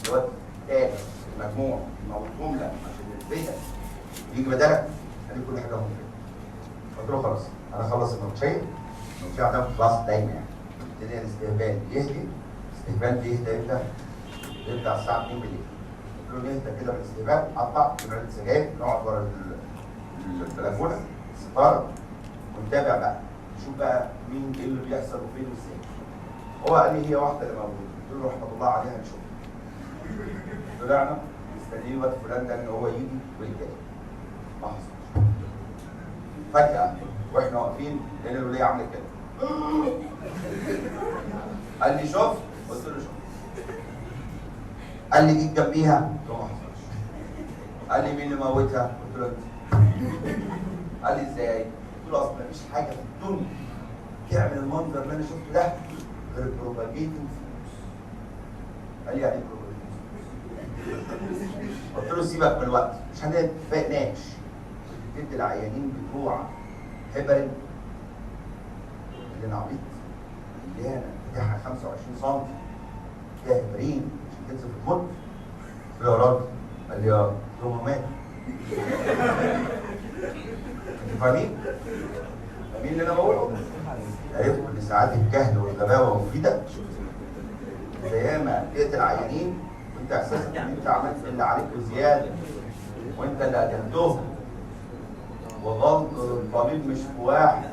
الواد الثالث المجموع موتهم لك عشان البيت يجي بدلك. قال لي كل حاجه ممكن. قلت له خلاص انا اخلص النوتشيه عندنا خلاص دايما يعني. ابتدي الاستقبال يهدي. الاستقبال بيهدى امتى؟ بيبدا الساعه 2 بالليل. قلت له نهدى كده بالاستقبال، اطلع نبعد السجاير نقعد ورا البلكونه الستاره ونتابع بقى نشوف بقى مين ايه اللي بيحصل وفين وازاي. هو قال لي هي واحده اللي موجوده. قلت له رحمه الله عليها نشوف. طلعنا مستنيين الواد فلان ده ان هو يجي ويتكلم. ما حصلش. فجاه واحنا واقفين لقينا الوليه عملت كده. قال لي شوف. قلت له شوف. قال لي جيت جنبيها. قلت له ما حصلش. قال لي مين اللي موتها؟ قلت له انت. قال لي ازاي؟ قلت له اصل مفيش حاجه في الدنيا تعمل المنظر اللي انا شفته ده غير البروباجيتنج فلوس. قال لي يعني ايه بروباجيتنج فلوس؟ قلت له سيبك من الوقت مش هنتناقش. تدي العيانين بتوع هبرين اللي انا عبيط اللي انا فتحها 25 سم فيها هبرين عشان تنزل في الموت. قلت له يا راجل، قال لي اه. قلت له ما مات. انتوا فاهمين؟ فاهمين اللي انا بقوله؟ عرفت ان ساعات الجهل والغباوه مفيده. زي ما تقتل عيانين وانت احساسك ان انت عملت اللي عليك وزياده وانت اللي قتلتهم، وغلط الطبيب مش في واحد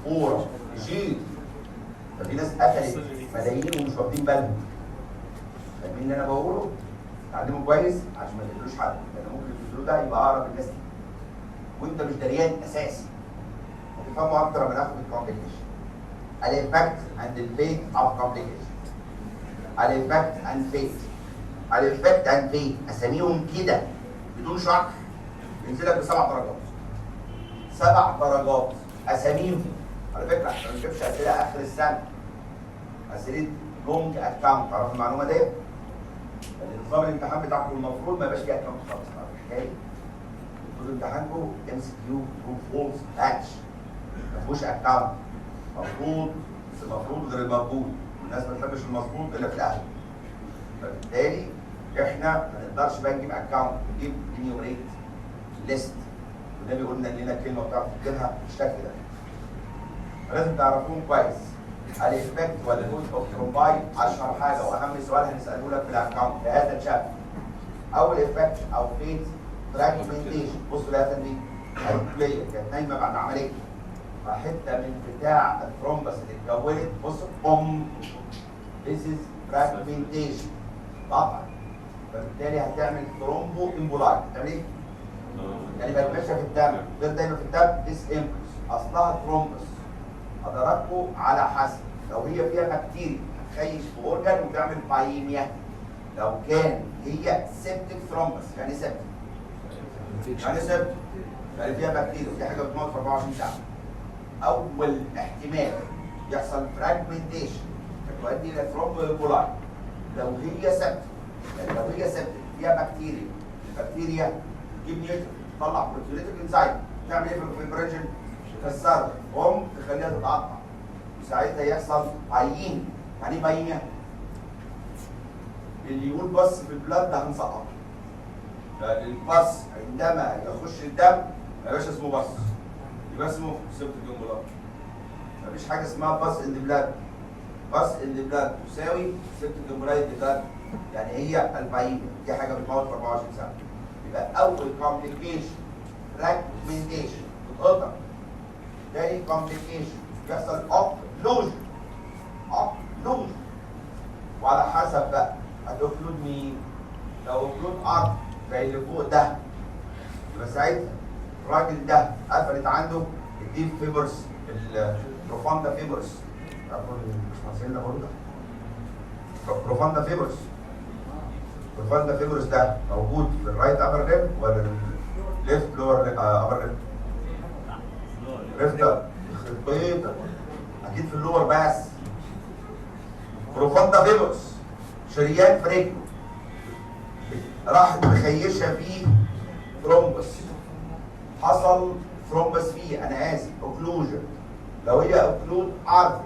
فوره يشيل. ففي ناس قتلت ملايين ومش واخدين بالهم. فاهمين اللي انا بقوله؟ اتعلموا كويس عشان ما تقتلوش حد، لان ممكن الفلو ده يبقى اقرب الناس ليك وانت مش دريان اساسي. هتفهموا اكتر من اخد الكومبليكيشن. الافكت اند الفيت اوف كومبليكيشن. الافكت اند فيت. الافكت اند فيت اساميهم كده بدون شرح ينزلك ب7 درجات. 7 درجات اساميهم. على فكره احنا ما بنجيبش اسئله اخر السنه. اسئله لونج اكونت، تعرفوا المعلومه ديت؟ نظام الامتحان بتاعكم المفروض ما يبقاش فيه اكونت خالص. حكايه المفروض امتحانكم ام سي كيو ترو فولس ماتش، ما فيهوش اكونت. المفروض غير الموجود، والناس ما بتحبش المظبوط الا في الاهل. فبالتالي احنا ما نقدرش بقى نجيب اكونت، نجيب انيومريت ليست. وده بيقول لنا كلمه بتعرف تكتبها بالشكل ده. لازم تعرفوهم كويس. الافكت والكود اوف ترومباي اشهر حاجه واهم سؤال هنساله لك في الاكونت في هذا الشابتر. اول افكت او فيت فراجمنتيشن. بصوا لهذا دي الكليه كانت نايمه بعد عمليه، فحته من بتاع الثرومبس اللي اتكونت بصوا this is fragmentation طبعا. فبالتالي هتعمل ثرومبو امبولايت. هتعمل ايه؟ يعني بقت ماشيه في الدم غير دايما في الدم this impulse اصلها ثرومبس. ادركوا على حسب، لو هي فيها بكتيريا هتخيش في اورجان وتعمل بايميا. لو كان هي سيبتك ثرومبس يعني سيبتك يعني فيها بكتيريا ودي حاجه بتموت في 24 ساعه. اول احتمال يحصل فراجمنتيشن فتؤدي الى ثرومبولايت. لو هي سيبتك فيها بكتيريا، البكتيريا تجيب نيوترين تطلع بروتيوليتيك انزايم تعمل ايه في الفيبريشن؟ تكسرها تخليها تتقطع وساعتها يحصل بايين. يعني ايه بايين؟ اللي يقول بص في البلاد ده هنسقطه. البص عندما يخش الدم ما يبقاش اسمه بص، يبقى اسمه سيبتك امبولايت. مفيش حاجه اسمها بص ان بلاد. بص ان بلاد تساوي سيبتك امبولايت بلاد، يعني هي البايين دي حاجه بتموت في 24 ساعه. يبقى اول كومبليكيشن فراجمنتيشن تتقطع. تاني كومبليكيشن يحصل اوكلوجن. وعلى حسب بقى هتوكلود مين؟ لو اوكلود ارض زي اللي فوق ده يبقى ساعتها الراجل ده قفلت عنده الديب فيبرز البروفاندا فيبرز. تعرفوا مش ناقصين برضه بروفاندا فيبرز ده موجود في الرايت ابر ليب ولا الليفت لور ابر ليب؟ ليفت الخطيط اكيد في اللور بس. بروفاندا فيبرز شريان في رجله راحت مخيشه فيه ثرومبس، حصل ثرومبس فيه انا اسف اوكلوجن. لو هي اوكلود عرض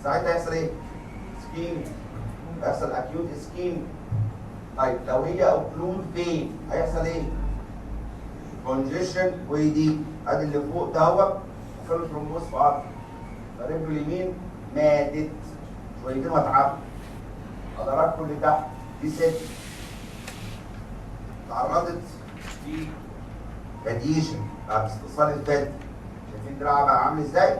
ساعتها يحصل ايه؟ سكيم، هيحصل اكيوت سكيم. طيب لو هي اوكلود فين هيحصل ايه؟ كونجيشن ودي ادي اللي فوق دوت وفي ثرومبوس في عرض فرجله اليمين ماتت شويتين واتعبت. ادركوا اللي تحت دي ست تعرضت في راديشن بعد استئصال الفات. شايفين دراعها بقى عامل ازاي؟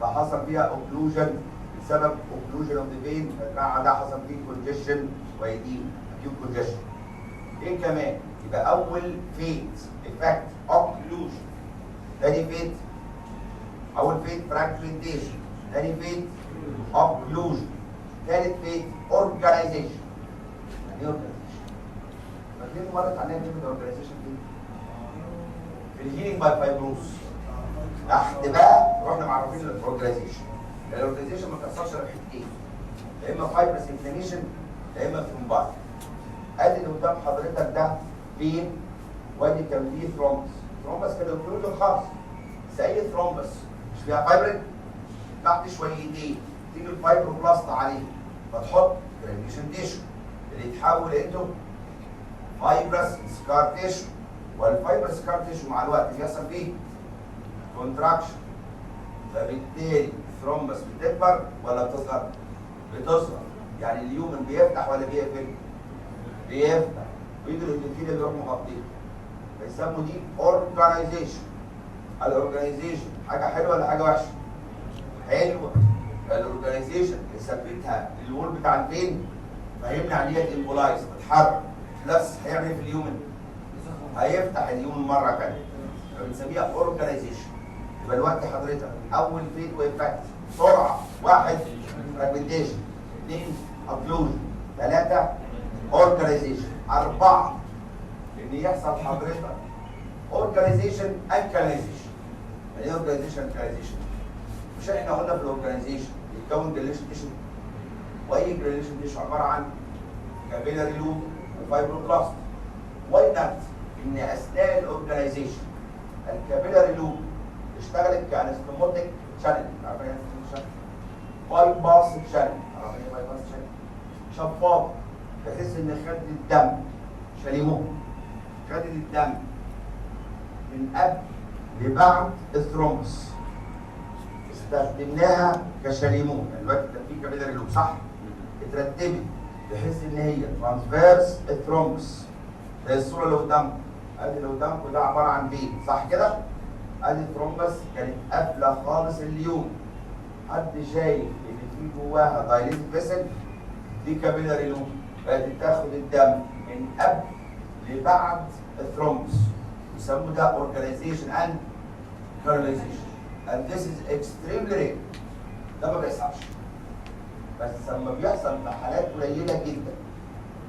فحصل فيها اوكلوجن بسبب اوكلوجن اوف ذا فين. فدراعها ده حصل فيه كونجيشن ويديم اكيوت كونجيشن. ايه كمان؟ يبقى اول فيت افكت اوكلوجن، تاني فيت اول فيت فراجمنتيشن، تاني فيت اوكلوجن، تالت فيت اورجانيزيشن. يعني ايه اورجانيزيشن؟ فاكرين مرت علينا كلمه اورجانيزيشن دي؟ في الهيلينج باي فايبروس تحت بقى رحنا معرفين الاورجانيزيشن. الاورجانيزيشن ما بتحصلش غير في حتتين، يا اما فايبرس انفلاميشن يا اما ثرومباي. ادي اللي قدام حضرتك ده فين؟ وادي كان فيه ثرومبس. ثرومبس كان اوكلوجن خالص. بس اي ثرومبس مش فيها فايبرين تحت شويتين تيجي الفايبروبلاست عليه فتحط جرانيوليشن تيشو اللي يتحول انتو فايبرس سكار تيشو. والفايبرس سكار تيشو مع الوقت بيحصل فيه كونتراكشن، فبالتالي الثرومبس بتكبر ولا بتصغر؟ بتصغر. يعني اليومن بيفتح ولا بيقفل؟ بيفتح، ويجي الاندوثيليا بيروح مغطيه. فيسموا دي اورجانيزيشن. الاورجانيزيشن حاجه حلوه ولا حاجه وحشه؟ حلوه. الاورجانيزيشن يثبتها الوول بتاع الفين فهيمنع ديت امبولايز تتحرك. بلس هيعمل ايه في اليومن؟ هيفتح اليومن مره ثانيه. فبنسميها اورجانيزيشن. يبقى دلوقتي حضرتك اول فيد وافكت سرعه، 1 فراجمنتيشن، 2 اوكلوجن، 3 اورجانيزيشن، 4 ان يحصل حضرتك اورجانيزيشن انكاليزيشن. يعني ايه اورجانيزيشن انكاليزيشن؟ مش احنا قلنا في الاورجانيزيشن يتكون جرانيوليشن تيشو، واي جرانيوليشن تيشو عباره عن كابيلاري لوب وفايبروبلاست. واي نوت ان اثناء الاورجانيزيشن الكابيلاري لوب اشتغلت كانستموتيك شانل. عارفين ايه انستموتيك شانل؟ باي باس شانل. عارفين ايه باي باس شانل؟ شفاط بحيث ان خد الدم شاليمون، خدت الدم من قبل لبعد الثرومبس استخدمناها كشاليمون. يعني دلوقتي كان في كابيلاري لوب صح؟ اترتبت بحيث ان هي ترانسفيرس الثرومبس زي الصوره اللي قدامكم. ادي اللي قدامكم ده عباره عن فين صح كده؟ ادي الثرومبس كانت قافله خالص اليوم. حد شايف ان في جواها دايليت فيسل؟ دي كابيلاري لوب بقت تاخد الدم من قبل لبعد الثرومبس. يسموه ده اورجانيزيشن اند كارنيزيشن. and this is extremely rare. ده ما بيحصلش. بس لما بيحصل في حالات قليله جدا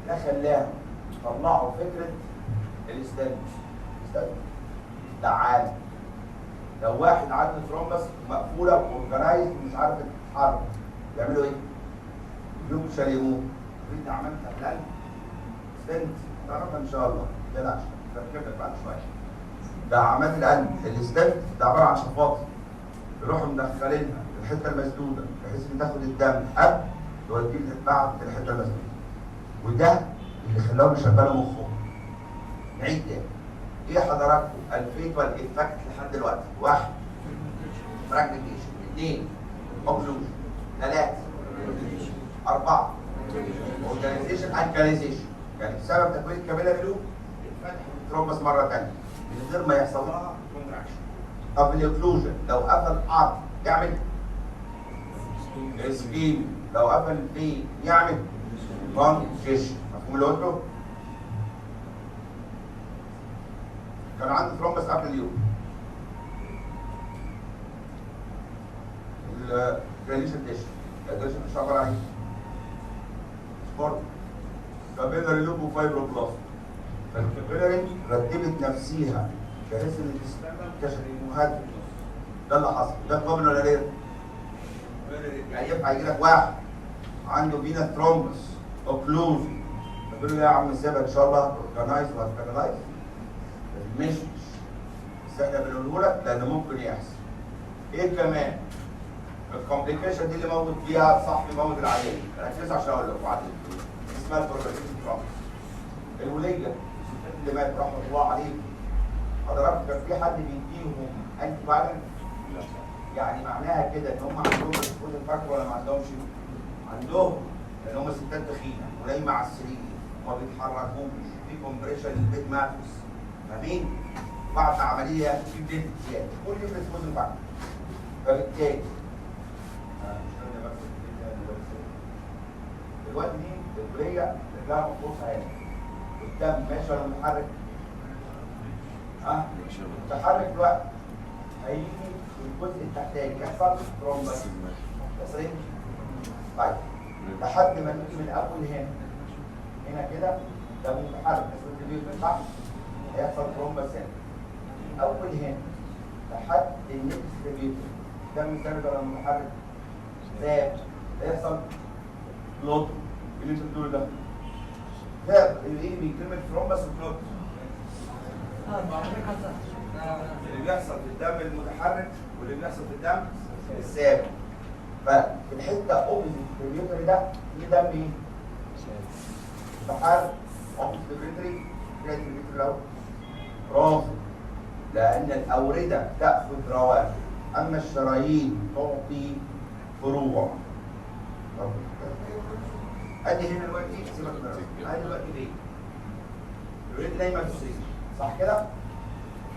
ده خلاهم طلعوا فكره الاستنت. ده عالم. لو واحد عنده ثرومبس مقفوله واورجنايز مش عارف تتحرك يعملوا ايه؟ يجيبوا شاليمون. انت عملت بلان ستنت تعرفها ان شاء الله. لا لا هركب لك بعد شويه. ده عملت القلب الستنت ده عباره عن شفاط يروحوا مدخلينها الحته المسدوده بحيث ان تاخد الدم قبل توديه بعد الحته المسدوده. وده اللي خلاهم يشغلوا مخهم. نعيد تاني. ايه حضراتكم الفيتوال افكت لحد دلوقتي؟ 1 فراجمنتيشن، 2 اوكلوجن، 3 4 اورجانيزيشن انكاليزيشن. يعني بسبب تكوين الكابيلاري لوب اتفتح الثرومبس مره ثانيه من غير ما يحصل لها كونتراكشن. طب الاوكلوجن لو قفل ارض يعمل اسكيم، لو قفل في يعمل كونجيشن. مفهوم اللي قلته؟ كان عنده ثرومبس قبل اليوم. الجرانيوليشن تيشو، الجرانيوليشن تيشو عباره عن ايه؟ سبورت كابيلاري لوب وفايبروبلاست. فالكابيلاري رتبت نفسيها بحيث ان تستعمل كشاليموهات. ده اللي حصل. ده كومن ولا رير؟ يعني ينفع يجي لك واحد عنده فينا ثرومبس اوكلوجن تقول له يا عم سيبها ان شاء الله اورجنايز وهتكنلايز؟ مش بس احنا بنقوله لك لان ممكن يحصل. ايه كمان؟ الكومبليكيشن دي اللي موجود فيها صاحبي موت العيان. ركزوا عشان اقول لكم بعدين. اسمها البروجريتيف ثرومبس. الوليه الستات اللي مات رحمه الله عليه حضراتكم كان في حد بيديهم انتي بايوتيك؟ يعني معناها كده ان هم عندهم الفوز الفاكتور ولا ما عندهمش؟ عندهم، لان هم ستات تخينه ونايمه على السرير وما بيتحركوش في كومبريشن للبيت ماتريس. فاهمين؟ بعد عمليه في بليت زياده كل يوم الفوز الفاكتور. فبالتالي دلوقتي دي الوليه رجلها مفروضه هنا قدام ماشي ولا متحرك؟ متحرك دلوقتي هيجي الجزء التحتاني يحصل ثرومبس. تصريح؟ طيب لحد ما نيجي من اول هنا كده ده متحرك بس صح؟ هيحصل ثرومبس هنا. من اول هنا لحد النكست ده ثابت ولا متحرك؟ ثابت. هيحصل لوتو اللي انت بتقوله ده فرق ايه بين كلمه ثرومبس وكلوت؟ اللي بيحصل في الدم المتحرك واللي بيحصل في الدم الثابت. ففي الحته اوبزيت البيوتري ده في دم ايه؟ متحرك. اوبزيت البيوتري فيها البيوتري الاول رافض، لان الاورده تاخذ روافد اما الشرايين تعطي فروع. ادي هنا دلوقتي سيبك من ادي دلوقتي ليه؟ الوريد دايما في السرير صح كده؟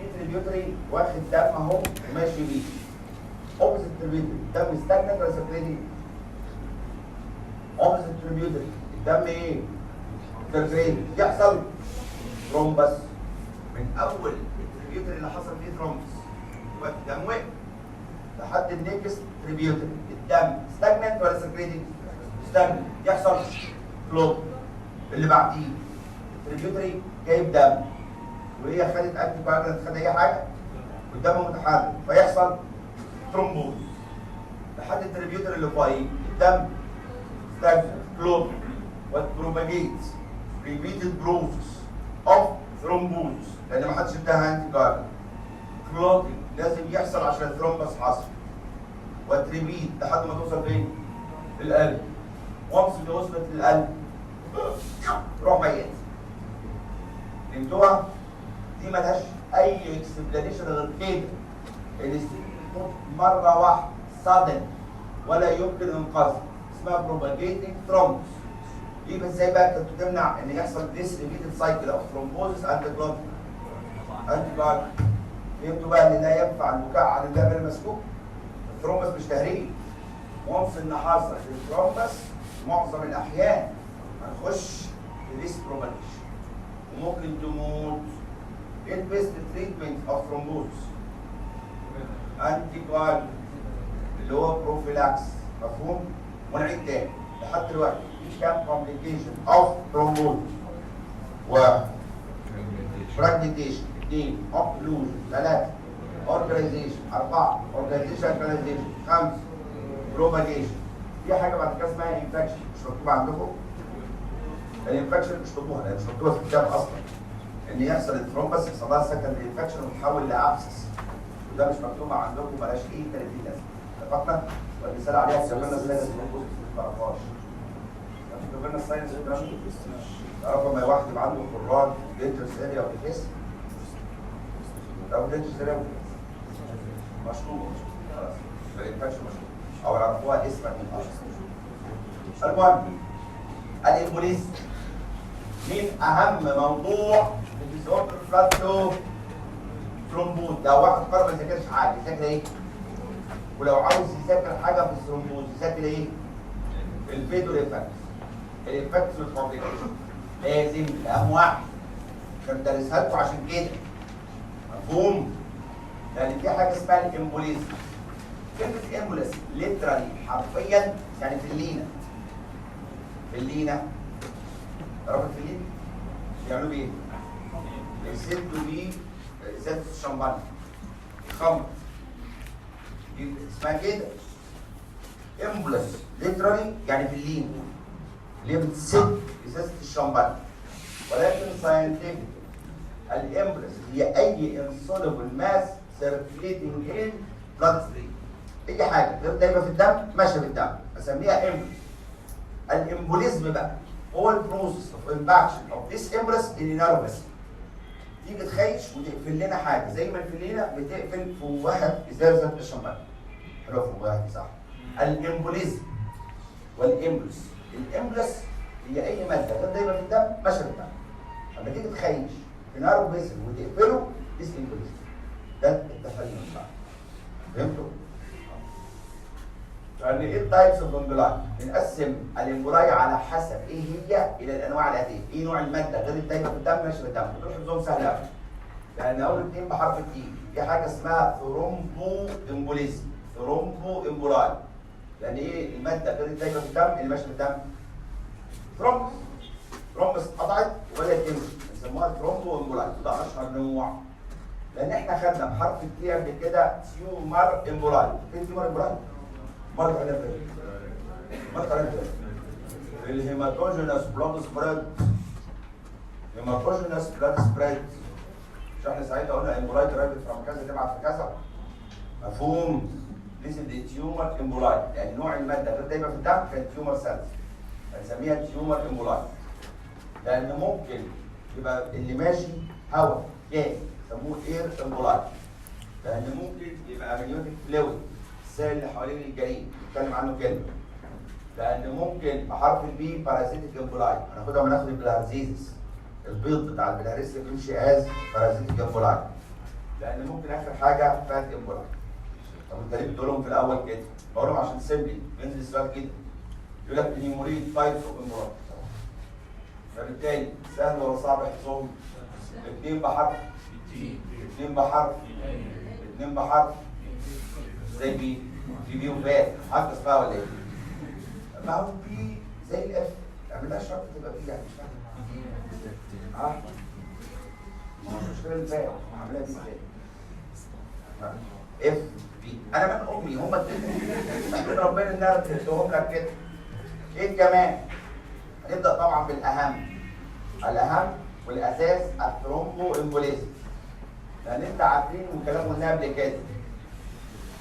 التريبيوتري واخد دم اهو وماشي بيه. اوبزيت التريبيوتري الدم ستاجنت ولا سيركليتنج؟ اوبزيت التريبيوتري الدم ايه؟ سيركليتنج. يحصل ثرومبس من اول التريبيوتري اللي حصل فيه ثرومبس يبقى الدم وقف لحد النيكست تريبيوتري الدم ستاجنت ولا سيركليتنج؟ ستاجنت. يحصل كلوت. اللي بعديه التريبيوتري جايب دم وهي خدت اكل بعد خد اي حاجه والدم متحرك فيحصل ثرومبوز لحد التريبيوتري اللي فوقيه الدم ستاجنت كلوت وبروباجيتس ريبيتد بروسس اوف ثرومبوز لان ما حدش اداها انتي كارد. كلوتنج لازم يحصل عشان الثرومبس حصل وتريبيت لحد ما توصل فين؟ القلب. وانس اللي وصلت للقلب روح ميت. فهمتوها؟ دي ملهاش اي اكسبلانيشن غير كده. الستيل بتموت مره واحده صادم ولا يمكن انقاذها اسمها بروباجيتنج ثرومبس. يبقى ازاي بقى كنت تمنع ان يحصل ديس ريبيتد سايكل اوف ثرومبوزس اند كلوت؟ انتي كارد. فهمتوا بقى ان لا ينفع البكاء عن اللبن المسكوب؟ الثرومبس مش تهريج. وانس ان حصل الثرومبس معظم الاحيان هنخش في ديس بروباجيشن وممكن تموت. ايه البيست تريتمنت اوف ثرومبوزس؟ انتي كارد اللي هو بروفيلاكس. مفهوم؟ ونعيد تاني لحد دلوقتي مفيش كام كومبليكيشن اوف ثرومبوزس. و فراجمنتيشن 2 اوكلوجن 3 اورجانيزيشن 4 اورجانيزيشن اورجانيزيشن 5 بروباجيشن. في حاجه بعد كده اسمها انفكشن مش مكتوبه عندكم. الانفكشن مش مكتوبه مش مكتوبه في الكتاب اصلا. ان يحصل الثرومبس يحصل لها سكندري انفكشن وتتحول لابسس وده مش مكتوب عندكم مالهاش ايه 30 لازمه. اتفقنا؟ والرساله عليها كتبنا الساينس ثرومبوزس ما تعرفهاش. كتبنا الساينس ثرومبوزس تعرفوا ما واحد يبقى عنده خراج دينترس اريا وكيس او دينترس اريا مشطوبه خلاص الانفكشن مشطوبه او يعرفوها اسما من اصل. المهم الامبوليزم مين اهم موضوع في ديسوردر فلاتو ثرومبوز؟ لو واحد قرر ما يذاكرش حاجه يذاكر ايه؟ ولو عاوز يذاكر حاجه في الثرومبوز يذاكر ايه؟ الفيدور افكتس. الافكتس والكومبليكيشن لازم اهم واحد عشان درسها لكم عشان كده. مفهوم؟ لان في حاجه اسمها الامبوليزم. كلمه امبوليس ليترالي حرفيا يعني في اللينه. في اللينه تعرفوا في اللينه؟ بيعملوا بايه؟ بيسدوا بيه ازازه الشمبانيا خمر اسمها كده امبوليس ليترالي يعني في اللينه اللي هي بتسد ازازه الشمبانيا. ولكن ساينتفك الامبوليس هي اي انسولبل ماس سيركليتنج ان بلاد ستريم. اي حاجه غير دايما في الدم ماشيه في الدم اسميها امبوليس. الامبوليزم بقى هو البروسيس اوف امباكشن اوف ذيس امبوليس ان نيرفس. تيجي تخيش وتقفل لنا حاجه زي ما الفلينه بتقفل فوهه ازازه الشمبانيا. حلو فوهه دي صح. الامبوليزم والامبوليس. الامبوليس هي اي ماده غير دايما في الدم ماشيه في الدم. لما تيجي تخيش في نيرف فيسل وتقفله ذيس امبوليزم. ده التفاعل بتاعه. فهمتوا؟ يعني ايه التايبس اوف امبولاي؟ بنقسم الامبولاي على حسب ايه هي الى الانواع الاتيه، ايه نوع الماده غير الدايبه في الدم ماشي في الدم، بتروح حفظهم سهل قوي. لان اول اثنين بحرف التي، في حاجه اسمها ثرومبو امبوليزم، ثرومبو امبولاي. يعني ايه الماده غير الدايبه في الدم اللي ماشي في الدم؟ ثرومبس. ثرومبس اتقطعت وبدات تمشي، بنسموها ثرومبو امبولاي، ده اشهر نوع. لان احنا خدنا بحرف التي قبل كده تيومر امبولاي، فين تيومر امبولاي؟ مرة على فين؟ مرة على فين؟ الهيماتوجينس بلاد سبريد هيماتوجينس بلاد سبريد، مش احنا ساعتها قلنا امبولاي درايفد فروم كذا تبعت في كذا؟ مفهوم؟ ليس دي تيومر امبولاي، يعني نوع الماده غير دايما في الدم كانت تيومر سيلز، هنسميها تيومر امبولاي. لان ممكن يبقى اللي ماشي هواء جاي يسموه اير امبولاي، لان ممكن يبقى امنيوتيك فلويد السائل اللي حوالين الجنين نتكلم عنه كلمه، لان ممكن بحرف البي بارازيتيك امبولاي، هناخدها لما ناخد البلارزيزس، البيض بتاع البلاريس بيمشي از بارازيتيك امبولاي، لان ممكن اخر حاجه فات امبولاي. طب انت ليه بتقولهم في الاول كده؟ بقولهم عشان سيمبلي بينزل السؤال كده يقول لك الهيموريد تايبس اوف امبولاي، فبالتالي سهل ولا صعب حفظهم؟ الاثنين بحرف، الاثنين بحرف، الاثنين بحرف زي بي، في بي وفات، حاجه اسمها ولا ايه؟ ما هو بي زي الاف، اعملها شرط تبقى بي يعني مش فاهم. ما هو المشكله الفات، عاملها بي ازاي؟ اف بي، انا من امي هم الاثنين ربنا انها تديهم لك كده. ايه كمان؟ هنبدا طبعا بالاهم، الاهم والاساس الثرومبو امبوليزم، لان انت عارفين والكلام قلناه قبل كده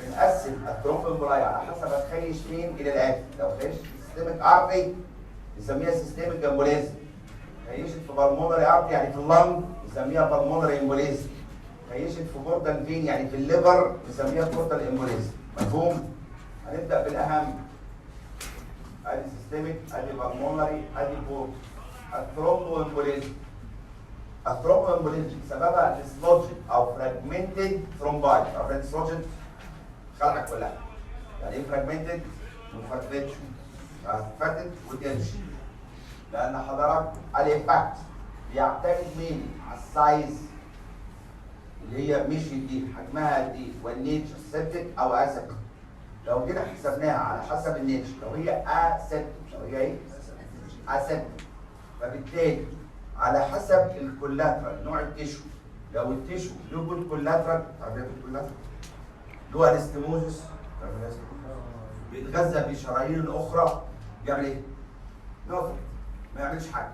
بنقسم الثرومبو امبولاي على حسب هتخيش فين الى الاتي. لو خيشت في سيستمك ارتي نسميها سيستمك امبوليزم، خيشت في بالمونري ارتي يعني في اللنج نسميها بالمونري امبوليزم، خيشت في بورتال فين يعني في الليفر نسميها بورتال امبوليزم. مفهوم؟ هنبدا بالاهم، ادي سيستمك، ادي بالمونري، ادي بورتال. الثرومبو امبوليزم، الثرومبو امبوليزم سببها ديسلوجيد او فراجمنتد ثرومبايت، عارفين ديسلوجيد؟ خلعك كلها. يعني ايه فراجمنتد؟ ما فتتش، فتت وتمشي. لان حضرتك الافكت بيعتمد مين؟ على السايز اللي هي مشيت دي، حجمها قد ايه؟ والنيتشر سيبتك او اسيبتك. لو جينا حسبناها على حسب النيتشر، لو هي اسيبتك، لو هي ايه؟ اسيبتك، فبالتالي على حسب الكولاترال نوع التيشو، لو التيشو له جود كولاترال، عارف ايه الكولاترال؟ له انستموزس، بيتغذى بشرايين اخرى، يعمل ايه؟ نوفل، ما يعملش حاجه.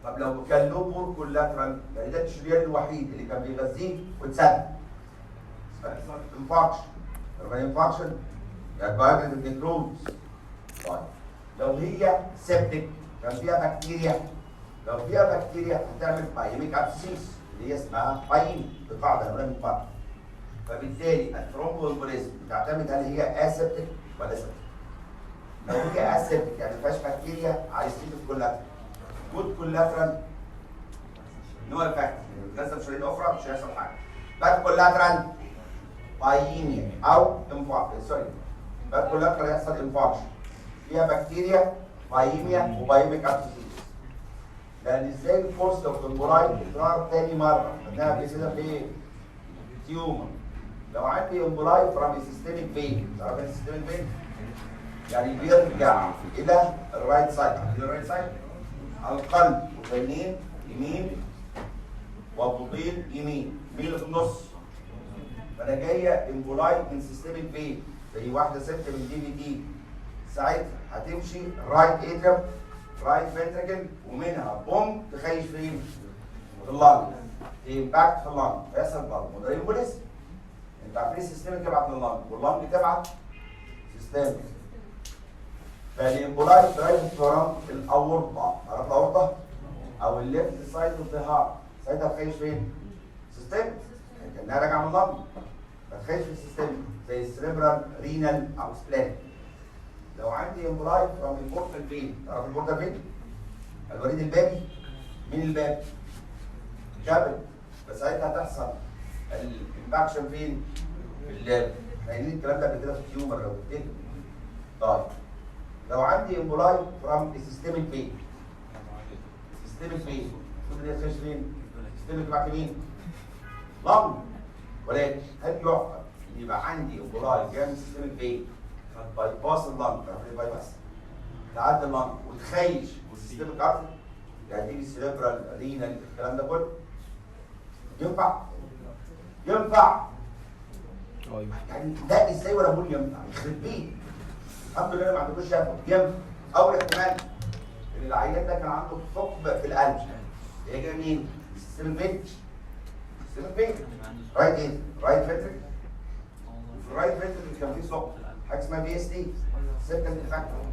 طب لو كان له بور كولاترال، يعني ده الشريان الوحيد اللي كان بيغذيه واتسد، انفاكشن، لو كان انفاكشن يعني بايجريتيف نيكروز. طيب لو هي سيبتك كان فيها بكتيريا، لو فيها بكتيريا هتعمل بايميك ابسيس اللي هي اسمها بايم بقاعده هنا من بره. فبالتالي الثرومبو امبوليزم بتعتمد هل هي اسيبتك ولا سيبتك. لو هي اسيبتك يعني ما فيهاش بكتيريا على ستيت كولاترال، جود كولاترال نو افكت، بتغذى بشرايين اخرى مش هيحصل حاجه. باد كولاترال بايميا او سوري، باد كولاترال يحصل انفاكشن فيها بكتيريا، بايميا وبايميك ابسيس. لان ازاي الفورس اوف امبولاي بتظهر تاني مره؟ خدناها قبل كده في تيومر. لو عندي امبولاي فرام سيستميك فين، تعرف ايه سيستميك فين؟ يعني بيرجع الى الرايت سايد، الرايت سايد على القلب وجنين يمين وبطين يمين، مين اللي في النص؟ فانا جايه امبولاي من سيستميك فين، زي واحده ست من دي في دي، ساعتها هتمشي رايت اتريم، رايت فنتريكل، ومنها بوم تخيش فين؟ في اللنج، امباكت في اللنج، فيحصل بالمونري امبوليزم. انت عارفين السيستميك تبعت لللنج واللنج تبعت سيستميك. فالامبولاي درايف فرام الاورطه، عارف الاورطه؟ او الليفت سايد اوف ذا هارت، ساعتها تخيش فين؟ سيستميك، كانها راجعه من اللنج، فتخيش في السيستميك زي السريبرال رينال او سبلين. لو عندي امبولاي فرام البورتال فين، تعرف البورتال فين؟ الوريد البابي. مين البابي؟ كابل، فساعتها هتحصل الامباكشن فين؟ في اللاب. قايلين الكلام ده قبل كده في التيومر لو تفتكر. طيب لو عندي امبولاي فرام السيستميك فين، السيستميك فين المفروض ان هي تخش فين؟ السيستميك تبعت مين؟ لنج. ولكن هل يعقل ان يبقى عندي امبولاي جايه من السيستميك فين باي باس اللنج، تعرف ايه باي باس؟ تعدي اللنج وتخيش والسيستميك ارتري، يعني تيجي السيريبرال رينال الكلام ده كله. ينفع؟ ينفع؟ يعني ده ازاي ولا بقول ينفع؟ يخرب بيت. الحمد لله ما عندكوش شافه. ينفع. اول احتمال ان العيان ده كان عنده ثقب في القلب، هي جايه منين؟ سيستم فين؟ سيستم فين؟ رايت ايه؟ رايت فيتريك. في الرايت فيتريك كان في ثقب حاجه اسمها بي اس تي سيبتال فاكتور.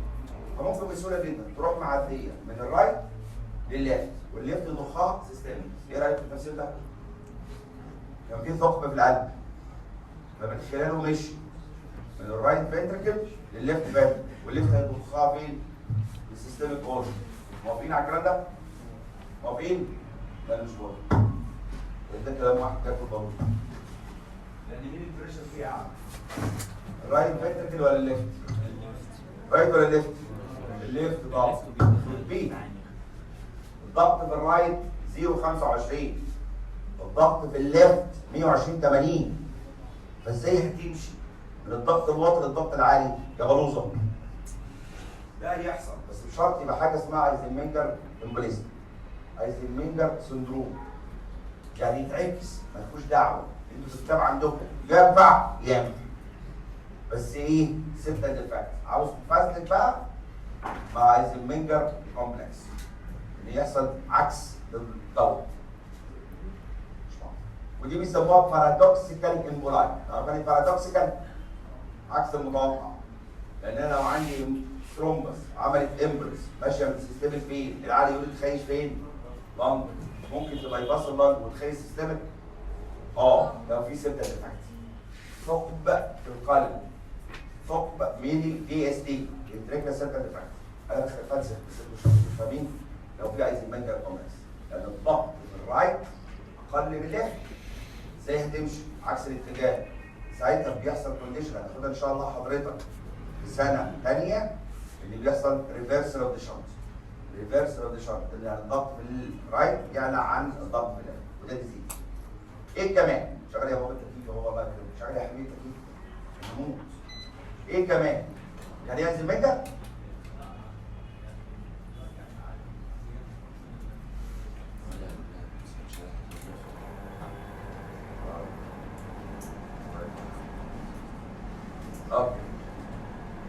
فممكن بسهوله جدا تروح معديه من الرايت للليفت والليفت ضخها سيستم. ايه رايك في التفسير ده؟ كان في ثقب في القلب فمن خلاله مشي من الرايت فينتركل للليفت فينتركل والليفت هيضخها فين؟ في السيستميك اورجن. موافقين على الكلام ده؟ موافقين؟ لا مش موافق. ده كلام واحد كاتبه ضروري. لان مين البريشر فيه اعلى؟ الرايت فينتركل ولا الليفت؟ رايت ولا الليفت؟ الليفت طبعا. بي الضغط في الرايت 0.25 الضغط في الليفت 120/80. فازاي هتمشي من الضغط الواطي للضغط العالي يا بلوزه؟ ده هيحصل بس بشرط يبقى حاجه اسمها ايزنمنجر امبوليزم. ايزنمنجر سندروم يعني يتعكس مالكوش دعوه انتوا في الكتاب عندكم ينفع ينفع بس ايه؟ سيبتا ديفاكت. عاوز تفازلك بقى مع ايزنمنجر كومبلكس ان يحصل عكس للضغط. ودي بيسموها بارادوكسيكال امبولاي. عارف يعني بارادوكسيكال؟ عكس المتوقع. لان انا لو عندي ثرومبس عملت امبرس ماشيه من السيستم فين؟ العالي يقول تخيش فين؟ لنج. ممكن تبقى يباص اللنج وتخيش سيستمك؟ لو في سيبتا ديفاكت. ثقب في القلب. ثقب ميني دي اس دي انتريكلا سيبتا ديفاكت. انا بفلسف بس مش فاهمين لو في ايزنمنجر كومبلكس لان الضغط في الرايت اقل من الليفت. ازاي هتمشي؟ عكس الاتجاه. ساعتها بيحصل كونديشن هتاخدها ان شاء الله حضرتك في سنه ثانيه اللي بيحصل ريفرسال اوف ذا شنت. ريفرسال اوف ذا شنت اللي يعني الضغط في الرايت يعلى عن الضغط في الليفت وده ديزيز. ايه كمان؟ شغال يا بابا التكييف اهو والله يكرمك. شغال يا حبيبي التكييف. نموت. ايه كمان؟ يعني ايه ايزنمنجر؟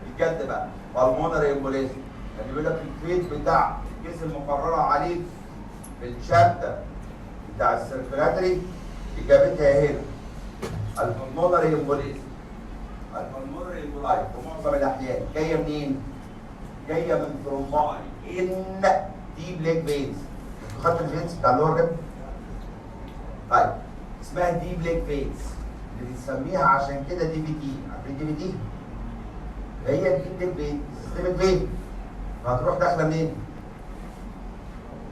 الجد بقى بالمونري امبوليزم يعني بيقول لك الفيت بتاع الكيس المقرره عليك في الشابتر بتاع السيركلاتري اجابتها هنا البالمونري امبوليزم. البالمونري امبولاي في معظم الاحيان جايه منين؟ جايه من ثرومباي ان دي بليك فينز. انتوا خدتوا الفينز بتاع اللور ريب؟ طيب اسمها دي بليك فينز اللي بنسميها عشان كده دي بي تي. عارفين دي بي تي؟ هي دي بليك فين؟ سيستمك فين؟ فهتروح داخله منين؟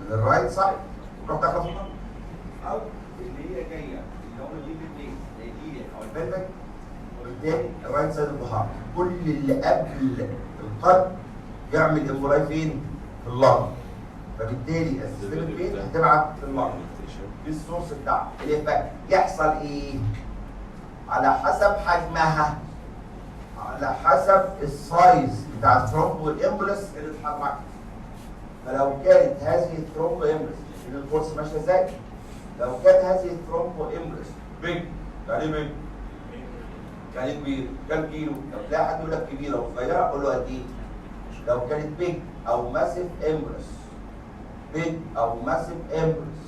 من الرايت سايد تروح داخله في النص او اللي هي جايه اللي هو دي بليك دي او البلبك وبالتالي الرايت سايد اوف ذا هارت. كل اللي قبل القلب يعمل امبولاي فين؟ في اللنج. فبالتالي السيستمك فين هتبعت في اللنج. دي السورس بتاعها. الايفكت يحصل ايه؟ على حسب حجمها على حسب السايز بتاع الثرومب والامبولس اللي اتحركت. فلو كانت هذه الثرومب امبولس شوف الكورس ماشيه ازاي؟ لو كانت هذه الثرومب امبولس بيج يعني بيج يعني كبير كام كيلو؟ لو تلاقي حد يقول لك كبيره وصغيره قول له قد ايه؟ لو كانت بيج او ماسيف امبولس بيج او ماسيف امبولس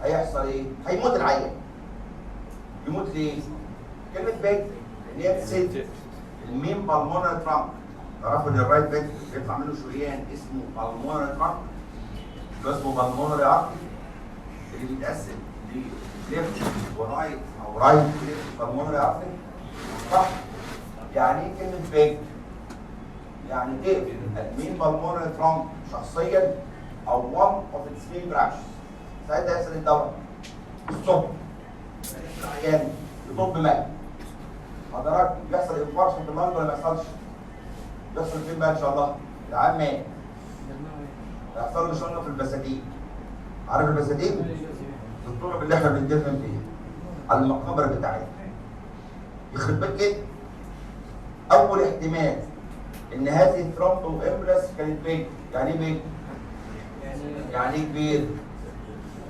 هيحصل ايه؟ هيموت العيان. يموت ليه؟ كلمه بيج ان هي تسد المين بالمونري ترانك. تعرفوا ان الرايت فينتركل بيطلع منه شريان اسمه بالمونري ترانك اللي اسمه بالمونري ارتري اللي بيتقسم ليفت ورايت او رايت ليفت بالمونري ارتري. صح؟ يعني ايه كلمه بيج؟ يعني تقفل المين بالمونري ترانك شخصيا او one of its main branches. ساعتها يحصل الدوره الصبح العيان يطب ماء. حضرتك بيحصل انفاركشن في اللنج ولا ما يحصلش؟ بيحصل فين بقى ان شاء الله؟ العيان مات. هيحصل له شنقه في البساتين. عارف البساتين؟ الطرق اللي احنا بندفن فيها على المقابر بتاعتنا. يخرب بيت كده. اول احتمال ان هذه الثرومبو امبلس كانت بيج. يعني ايه بيج؟ يعني ايه كبير؟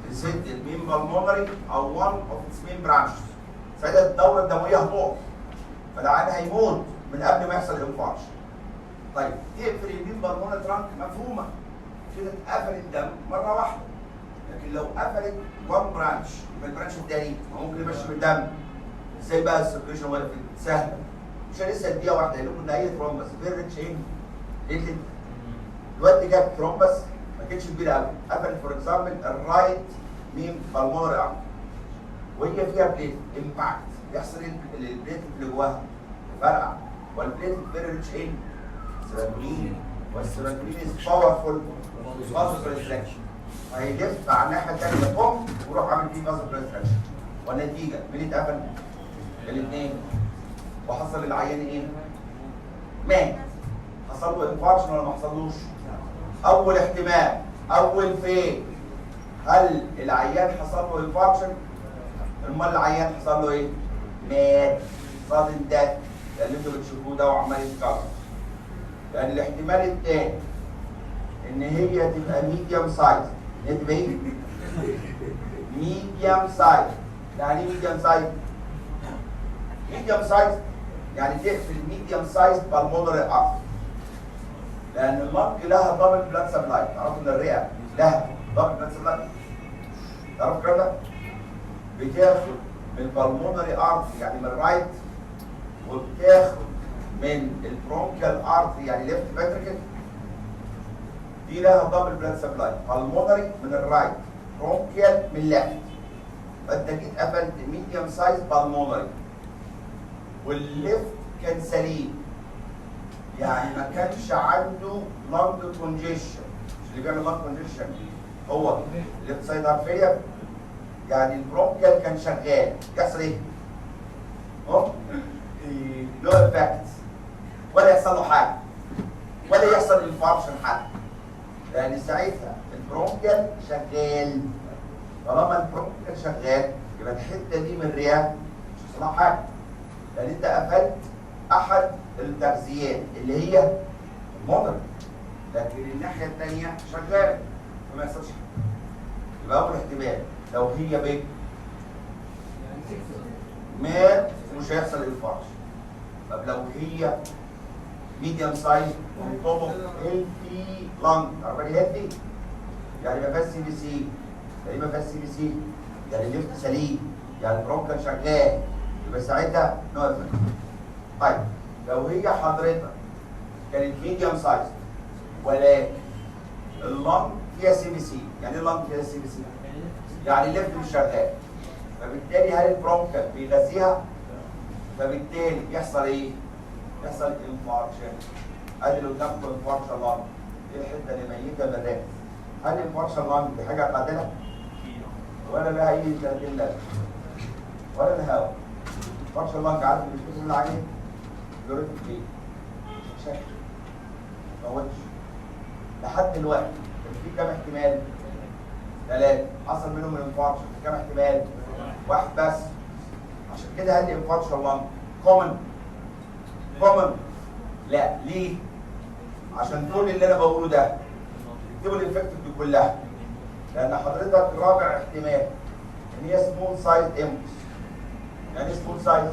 تسد المين بالمونري او one of its main branches. ساعتها الدوره الدمويه هتقف. فالعيان هيموت من قبل ما يحصل انفاركشن. طيب تقفل المين بالمونري ترانك مفهومه. كده اتقفل الدم مره واحده. لكن لو قفلت وان برانش يبقى البرانش التاني ممكن يمشي بالدم. ازاي بقى السيركيشن وقفت؟ سهله، مش لسه دقيقه واحده قايل لكم ان هي ترومبس فين ريتش ايه؟ ليتل دلوقتي جاب ترومبس ما كانتش كبيره قوي، قفلت فور اكزامبل الرايت مين بالمونري ارم وهي فيها بليت امباكت، يحصل البليت اللي جواها فرقع، والبليت فيري ريتش ايه؟ سيرانولين، والسيرانولين از باورفول فازو بريستراكشن، هيلف على الناحيه الثانيه بوم ويروح عامل فيه فازو بريستراكشن، والنتيجه مين اتقفل؟ الاثنين، وحصل للعيان ايه؟ مات. حصل له انفارشن ولا ما حصلوش؟ اول احتمال، اول فين؟ هل العيان حصل له انفارشن؟ امال العيان حصل له ايه؟ مات. صادم ديث اللي انتوا بتشوفوه ده وعمال يتكرر. لان الاحتمال الثاني ان هي تبقى ميديوم سايز، هي تبقى ايه؟ ميديوم سايز. يعني ايه ميديوم سايز؟ ميديوم سايز يعني تقفل ميديوم سايز بالمونري ارتري. لان اللنج لها دبل بلاد سبلاي، تعرفوا ان الرئه لها دبل بلاد سبلاي؟ تعرفوا الكلام ده؟ بتاخد من البالمونري ارتري يعني من الرايت، وبتاخد من البرونكيال ارتري يعني ليفت فنتريكل. دي لها دبل بلاد سبلاي، بالمونري من الرايت، برونكيال من الليفت. فانت جيت قفلت ميديوم سايز بالمونري والليفت كان سليم، يعني ما كانش عنده لانج كونجيشن. اللي بيعمل لانج كونجيشن هو الليفت سايد هارت فيلير، يعني البرونكيال كان شغال. يحصل ايه؟ نو افكت، ولا يحصل له حاجه، ولا يحصل انفاركشن حتى، لان ساعتها البرونكيال شغال. طالما البرونكيال شغال يبقى الحته دي من الرئه مش هيحصل لها حاجه، لان انت قفلت احد التغذيات اللي هي المودر، لكن الناحيه الثانيه شغاله فما يحصلش حاجه. يبقى اول احتمال لو هي بيج مات مش هيحصل انفاركشن. طب لو هي ميديوم سايز وطبق هيلثي لانج، عارفه ايه هيلثي؟ يعني ما فيهاش سي بي سي، يعني ما فيهاش سي بي سي، يعني الليفت سليم، يعني البرونكال شغال، يبقى ساعتها نو افكت. طيب لو هي حضرتك كانت ميديوم سايز ولكن اللنج فيها سي بي سي، يعني ايه اللنج فيها سي بي سي؟ يعني الليفت مش شغال، فبالتالي هل البرونكال بيغذيها؟ فبالتالي يحصل ايه؟ يحصل انفاركشن. ادي اللي قدامكم انفاركشن لانج، ايه الحته اللي ميته من الرئه؟ هل انفاركشن لانج دي حاجه قاتله؟ ولا لها اي 30 لازمه؟ ولا لها هوا؟ انفاركشن لانج عارف اللي بيشتكي من العين؟ بيوريتك ايه؟ شكل ما موتش لحد دلوقتي. كان في كام احتمال؟ 3 حصل منهم الانفاركشن، كام احتمال؟ 1 بس. عشان كده قال لي انفاركشن لانج كومن. لا ليه؟ عشان كل اللي انا بقوله ده اكتبوا الانفكتد دي كلها، لان حضرتك رابع احتمال ان هي سمول سايز امبس. يعني سمول سايز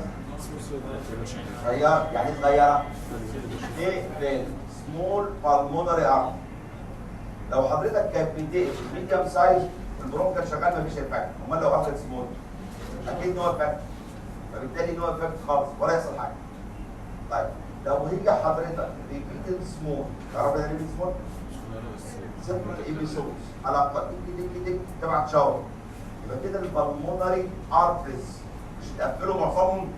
صغيره، يعني صغيره تقفل سمول بالمونري ارم. لو حضرتك كانت بتقفل ميديوم سايز البرونكال شغال مفيش افكت، امال لو قفلت سمول اكيد نو افكت، فبالتالي نو افكت خالص ولا يحصل حاجه. طيب لو هي حضرتك ريبيتد سمول، تعرف يعني ريبيتد سمول؟ سيمبل ايبيسودز على الاقل ديك تبع شاور، يبقى كده البلمونري ارتريز مش تقفلوا معظمهم،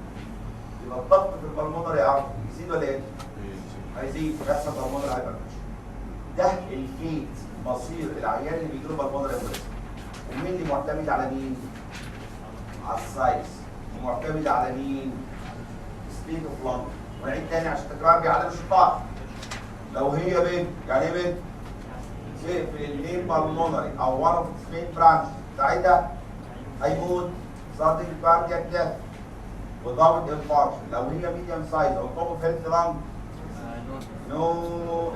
يبقى الضغط في البلمونري ارتري يزيد ولا يقل؟ هيزيد، يحصل بلمونري هايبرتنشن. ده الفيت مصير العيان اللي بيجي له بلمونري هايبرتنشن. ومين اللي معتمد على مين؟ على السايز، ومعتمد على مين؟ سبيد اوف لانج. ونعيد تاني عشان تكرار بيعلم الشطار. لو هي بنت، يعني ايه بنت؟ تقفل المين بالمونري او one of its main branch، ساعتها هيموت starting cardiac death without infarction. لو هي medium size on top of healthy lung no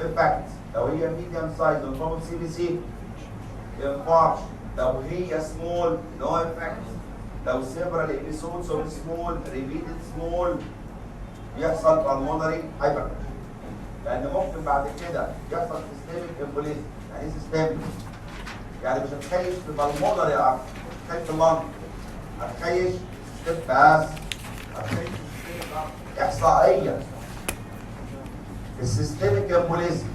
effect. لو هي medium size on top of CBC infarction. لو هي small no effect. لو several episodes of small repeated small يحصل pulmonary hypertension. لأن ممكن بعد كده يحصل systemic embolism. يعني ايه systemic؟ يعني مش هتخيش في بالمونري ارتري، هتخيش في اللنج، هتخيش ستيب باس، هتخيش في ستيب احصائيا. السيستميك امبوليزم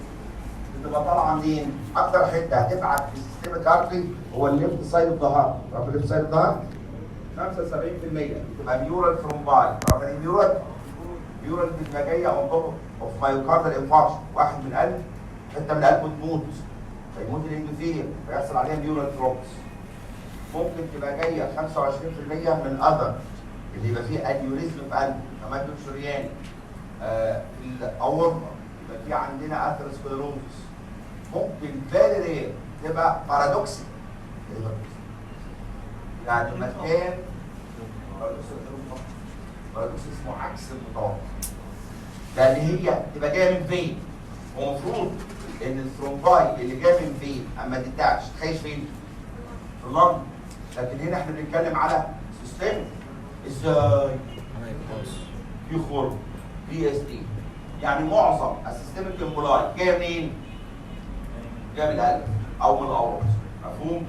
بتبقى طالعه منين؟ اكتر حته هتبعت في السيستميك ارتري هو الليفت سايد اوف ذا هارت، عارف الليفت سايد اوف ذا هارت؟ 75% بتبقى ميورال ثرومباي، عارف يعني ميورال؟ ميورال بتبقى جايه اون توب اوف مايوكاردال انفاركشن، واحد من القلب حته من القلب تموت فيموت الاندوثيليوم فيحصل عليها ميورال ثرومبس. ممكن تبقى جايه 25% من اذر اللي يبقى فيه انيوريزم في قلب تمدد شرياني، الاورطه يبقى في عندنا اثيروسكليروزس. ممكن فيري رير تبقى بارادوكسي، يعني مكان بارادوكس اسمه عكس المتوقع، لان هي تبقى جايه من فين؟ هو المفروض ان الثرومباي اللي جايه من فين اما تتعش تخيش فين؟ في اللنج، لكن هنا احنا بنتكلم على سيستم. ازاي؟ في خرم دي اس دي، يعني معظم السيستميك امبولاي جايه منين؟ جايه من القلب او من الاورط، مفهوم؟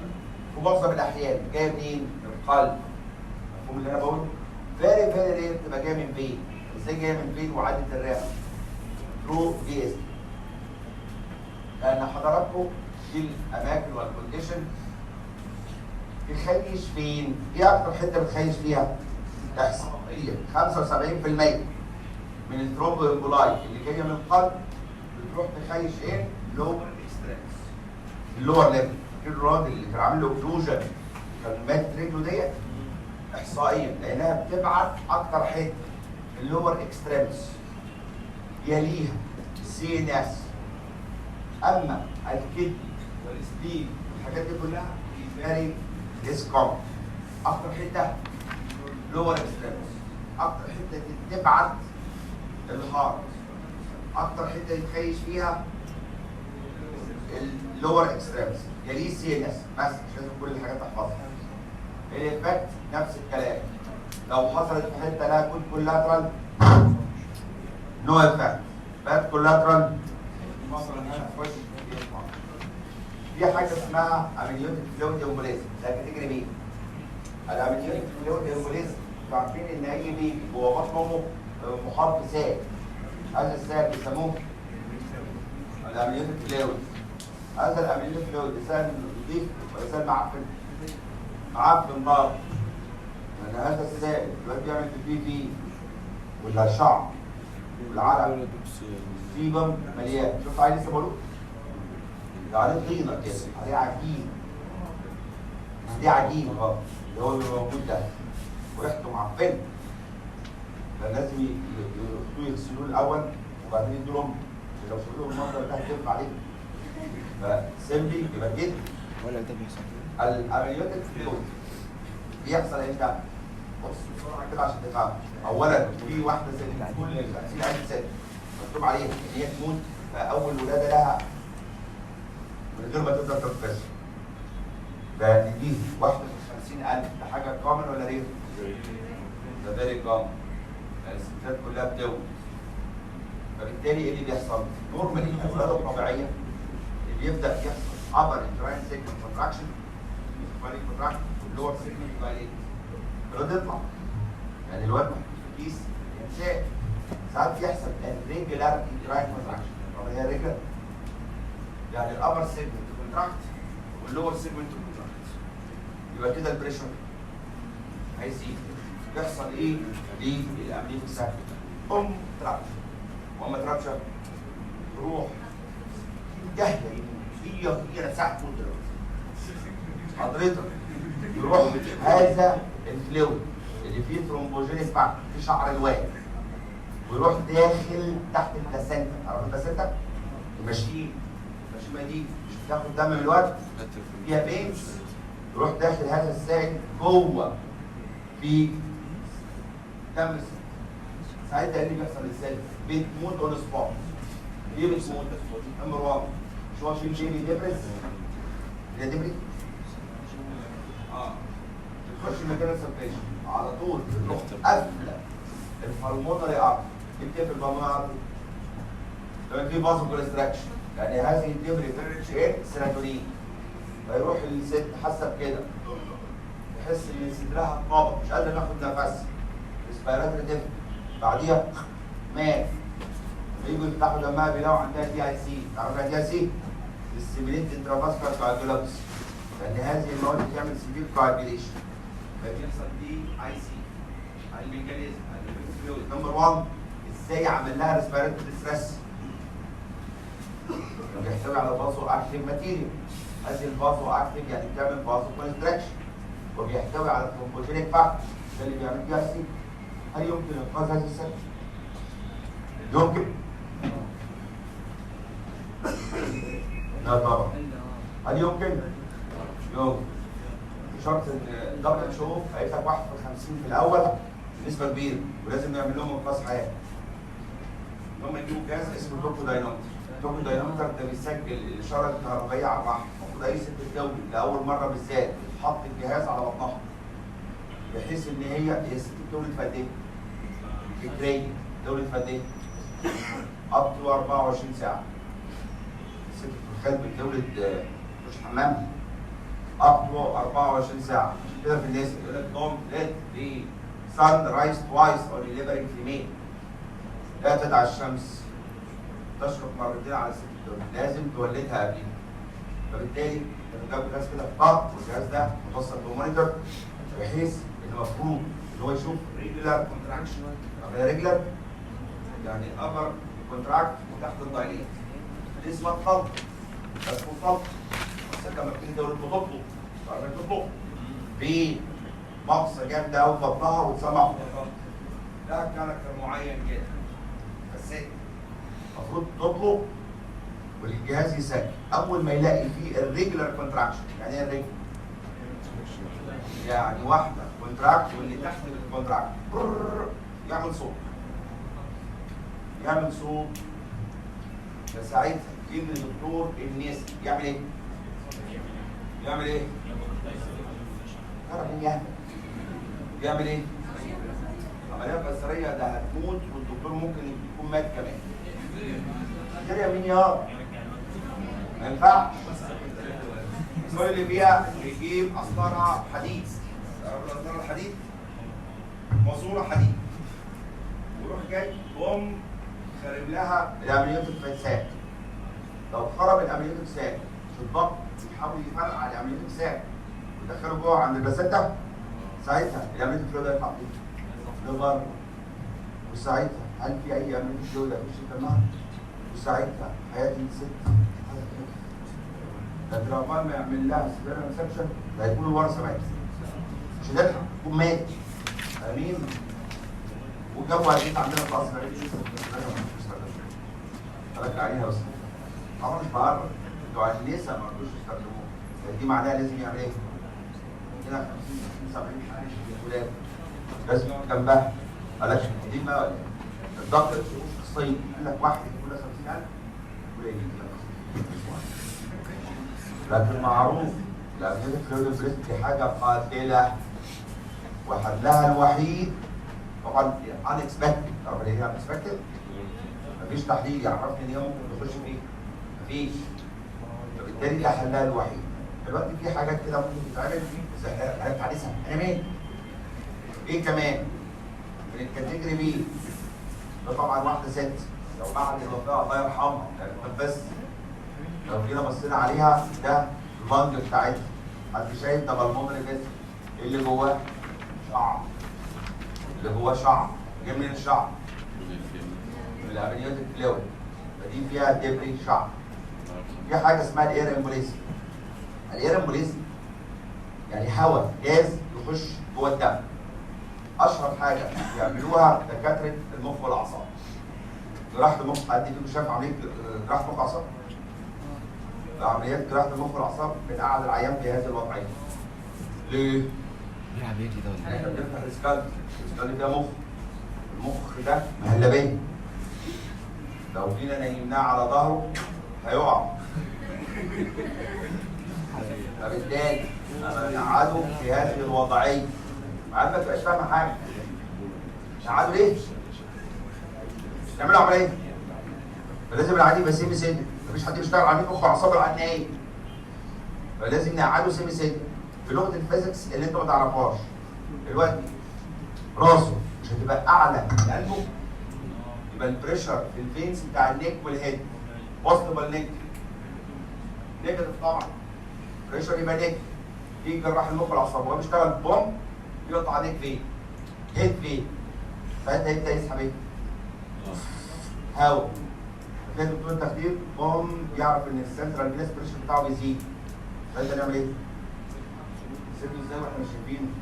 في معظم الاحيان جايه منين؟ من القلب، مفهوم اللي انا بقوله؟ فيري فيري رير تبقى جايه من فين؟ ازاي جايه من فين وعدت الرئه؟ ثرو دي اس دي. لان حضراتكم دي الاماكن والكونديشن بتخيش فين؟ ايه اكتر حته بتخيش فيها؟ احصائيا 75% من الثرومبو امبولاي اللي جايه من القلب بتروح تخيش ايه؟ لور اكستريمز، اللور ليفل. الراجل اللي كان عامل له اوكلوجن كان مات رجله ديت احصائيا لانها بتبعت اكتر حته اللور اكستريمز، يليها سي ان اس. اما الكدني والسليم الحاجات دي كلها فيري ديسكوم. اكتر حته لور اكستريمز، اكتر حته تبعت الهارت، اكتر حته يتخيش فيها اللور اكستريمز، يليه سي ان اس. بس مش لازم كل الحاجات تحفظها. الافكت نفس الكلام، لو حصلت في حته لها كود كولاترال نو افكت، بات كولاترال مثلا هنا في وش في حاجه اسمها امنيوتيك فلويد امبوليزم، ده كاتيجوري بي. الامنيوتيك فلويد امبوليزم عارفين ان اي بيبي جوه بطن امه محاط بسائل، هذا السائل بيسموه الامنيوتيك فلويد. هذا الامنيوتيك فلويد سائل نظيف ولا سائل معفن؟ معفن برضه، لان هذا السائل دلوقتي بيعمل في البي ولا الشعر والعرق سيبم مليان. شفت عليه لسه بقوله؟ ده عليه طينه كده، عليه عجين، دي عجين غلط اللي هو بيبقى موجود ده وريحته معفنه، فلازم يغسلوه الاول وبعدين يدوا لهم، لو شفتوا المنظر ده هتلف عليه. فسيمبلي يبقى كده. ولا ده بيحصل الامنيوتيك فلويد بيحصل امتى؟ بص بسرعه كده عشان تفهم. اولا في واحده ست كل 50,000 ست مكتوب عليها ان هي تموت فاول ولاده لها من غير ما تقدر تنفذ. فدي واحده في 50,000، ده حاجه كومن ولا رير؟ ده فيري كومن. يعني الستات كلها بتولد. فبالتالي ايه اللي بيحصل؟ نورمالي الولاده الطبيعيه اللي بيبدا يحصل upper uterine segment contraction واللور segment dilate. الواد يطلع. يعني الواد في كيس ينشأ. ساعات بيحصل irregular uterine contraction. طب هي ريجولار؟ يعني الابر سيجمنت كونتراكت واللور سيجمنت كونتراكت. يبقى كده البريشر هيزيد. يحصل ايه؟ للامنيوتيك ساك؟ ترابشر. واما ترابشر تروح جهله هي نفسها تموت دلوقتي. حضرتك يروح هذا الفلويد اللي فيه ثرومبوجينيك فاكتور في شعر الواد ويروح داخل تحت البلاسنتا. عارف البلاسنتا؟ المشيمه دي مش بتاخد دم من الواد؟ فيها بينز. يروح داخل هذا السائل جوه في دم الست. ساعتها ايه اللي بيحصل للست؟ بتموت اون سبوت. ليه بتموت؟ نمبر 1 مش هو في بيبي دبرس؟ هي دبري؟ تخش مكان السبريشن على طول تروح قافله البلمونري ارتري. ايه في البلمونري ارتري؟ لو في فازو كونستراكشن، يعني هذه الدبري بتريتش ايه؟ سيراتونين. فيروح الست حاسه بكده، تحس ان صدرها اتنبض مش قادره تاخد نفسها، ريسبيراتوري ديفيكت، بعديها مات. يجوا يفتحوا دمها بيلاقوا عندها دي اي سي. تعرفوا دي اي سي؟ ديسيميليت انترافاسكولار كواجولابس، لان هذه المواد بتعمل سيفير كواجوليشن فبيحصل دي اي سي. الميكانيزم نمبر 1 ازاي عمل لها ريسبيراتوري ستريس؟ بيحتوي على بازو اكتيف ماتيريال. هذه البازو اكتيف يعني بتعمل بازو كونستراكشن، وبيحتوي على ثرومبوجينيك فاكتور ده اللي بيعمل دي اي سي. هل يمكن انقاذ هذه الست؟ يمكن؟ لا طبعا. هل يمكن؟ يمكن. بشرط ان الدبليو اتش او قالت لك 1 في 50 في الاول نسبه كبيره، ولازم نعمل لهم انقاذ حياه. ان هم يجيبوا جهاز اسمه توكو داينامتر. التوكو داينامتر ده بيسجل الاشاره الكهربائيه على الرحم. المفروض اي ست تولد لاول مره بالذات تحط الجهاز على بطنها، بحيث ان هي الست بتولد في قد ايه؟ فكريا تولد في قد ايه؟ اب تو 24 ساعه. الست في الخلف بتولد مش حمام اب تو 24 ساعه. عشان كده في الناس يقول لك دونت ليت ذا sun rise twice on a delivering female. لا تدع الشمس تشرق مرتين على الست التولد، لازم تولدها قبلها. فبالتالي جاب جهاز كده في الطاق، والجهاز ده متوصل بمونيتور بحيث ان المفروض ان هو يشوف ريجولار كونتراكشن. ريجولار يعني ابر كونتراكت وتحت الدايليت. دي اسمها الطلق. ده اسمه الطلق. بس لما بتيجي تولد بتطلق، تعرف تطلق في مقصه جامده قوي في بطنها وتسمع ده كاركتر معين كده. بس المفروض تطلق والجهاز يسجل اول ما يلاقي فيه الريجولار كونتراكشن. يعني ايه الريجولار؟ يعني واحده كونتراكت واللي تحت الكونتراكت يعمل صوت. يعمل صوت. فساعتها يجي الدكتور النسا يعمل ايه؟ يعمل ايه؟ تعرف مين يعمل؟ يعمل ايه؟ عمليه قيصريه ده هتموت والدكتور ممكن يكون مات كمان. كده مين يا؟ ما ينفعش. الصور اللي فيها يجيب اسطره حديد. تعرف الاسطره الحديد؟ ماسوره حديد. ويروح جاي بوم خارب لها الامنيوتيك ساك. لو خرب الامنيوتيك ساك في الضغط يحاول يفرقع الامنيوتيك ساك ويدخله جوه عند البلاسينتا، ساعتها الامنيوتيك فلويد هيطلع فيه لبره. وساعتها هل في اي امنيوتيك فلويد هيخش دمها؟ وساعتها حياه الست لكن عقبال ما يعمل لها سيفير ريسبشن ده هيكون الورثه مات. مش هتلحق تكون مات. امين. والجو هيجي عندنا في القصر هرجع عليها بس. طبعا مش بعرف بتوع النسا ما رضوش يستخدموه. دي معناها لازم يعمل ايه؟ هنا 50 70 حاله ولاد لازم يقعد جنبها. قال لك دي ما الضغط الشخصي قال لك واحد كل 50000 قليل. لكن معروف الامنيوتيك فلويد بريست دي حاجه قاتله وحلها الوحيد طبعا unexpected. تعرف ليه هي unexpected؟ مفيش تحليل يعرفني ان هي ممكن تخش فيه. مفيش. فبالتالي ده حلها الوحيد. دلوقتي في حاجات كده ممكن تتعمل زي عرفت عليها انا مين؟ ايه كمان؟ من الكاتيجوري بي ده طبعا واحده ست لو بعد الوفاه الله يرحمها بس لو جينا بصينا عليها ده اللنج بتاعتها. حد شايف ده بالمونري بس اللي جواه شعر. اللي جواه شعر. جاي منين الشعر؟ من الامنيوتيك فلويد. فدي فيها دبري شعر. في حاجه اسمها الاير امبوليزم. الاير امبوليزم يعني هواء جاز يخش جوه الدم. اشهر حاجه يعملوها دكاتره المخ والاعصاب. جراحه المخ. حد فيكم شاف عمليه جراحه مخ واعصاب؟ عمليات جراحه المخ والاعصاب بنقعد العيان في هذه الوضعيه. ليه؟ ايه عمليتي ده ولا احنا بنفتح السكالب. السكالب ده مخ. المخ ده مهلبيه. لو جينا نيمناه على ظهره هيقع. فبالتالي انا نقعده في هذه الوضعيه. ما تبقاش فاهمه حاجه. نقعده ليه؟ نعمله عمليه. فلازم العيان يبقى سيمي سيدي. مفيش حد بيشتغل عمليه مخ واعصاب العيان نايم. فلازم نقعده سيمي سيد في لغه الفيزيكس اللي انت ما تعرفهاش. دلوقتي راسه مش هتبقى اعلى من قلبه، يبقى البريشر في الفينز بتاع النيك والهيد بوستبل نيك نيجاتيف طبعا، بريشر يبقى نيك. يجي جراح المخ والاعصاب وهو بيشتغل بوم يقطع نيك فين هيد فين، ساعتها يبدا يسحب ايه؟ هواء. فتلاقي دكتور التخدير بوم يعرف ان السنترال فينس بريشر بتاعه بيزيد، ساعتها نعمل ايه؟ نسيبه ازاي واحنا مش شايفين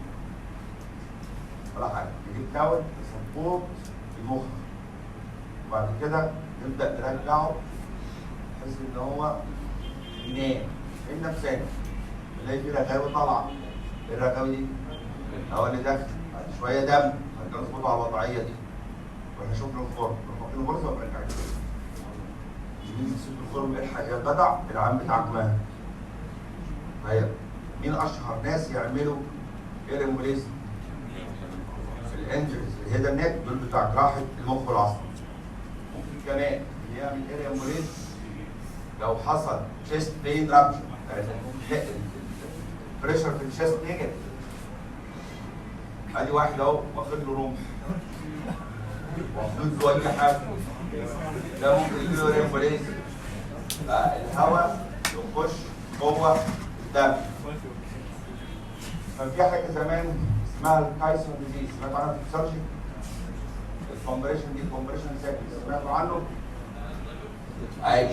ولا حاجه؟ نجيب تاول يسبورت المخ، وبعد كده نبدا نرجعه بحيث ان هو ينام. ان نفسنا نلاقي في رغاوي طالعه، ايه الرغاوي دي؟ الهواء اللي داخل، بعد شويه دم، هنرجع نظبطه على الوضعيه دي واحنا شفنا الفورم، نروح حاطين الغرزه ونرجع تاني. مين نسيب الفورم الحق يا جدع العام بتاعك مات. طيب مين اشهر ناس يعملوا ايرموليزم؟ الانجلز الهيد نيك دول بتاع جراحه المخ والعصب. ممكن كمان يعمل ايرموليزم لو حصل تشيست بين رابشر، بريشر في الشيست نيجاتيف. ادي واحد اهو واخد له رمح ومحدود له اي حاجه، ده ممكن يجي له ايرموليزم. الهواء يخش جوه الدم. كان في حاجه زمان اسمها الكايسون ديزيز، سمعت عنها في السيرجي؟ الكومبريشن دي كومبريشن ساكنس، سمعتوا عنه؟ ايوه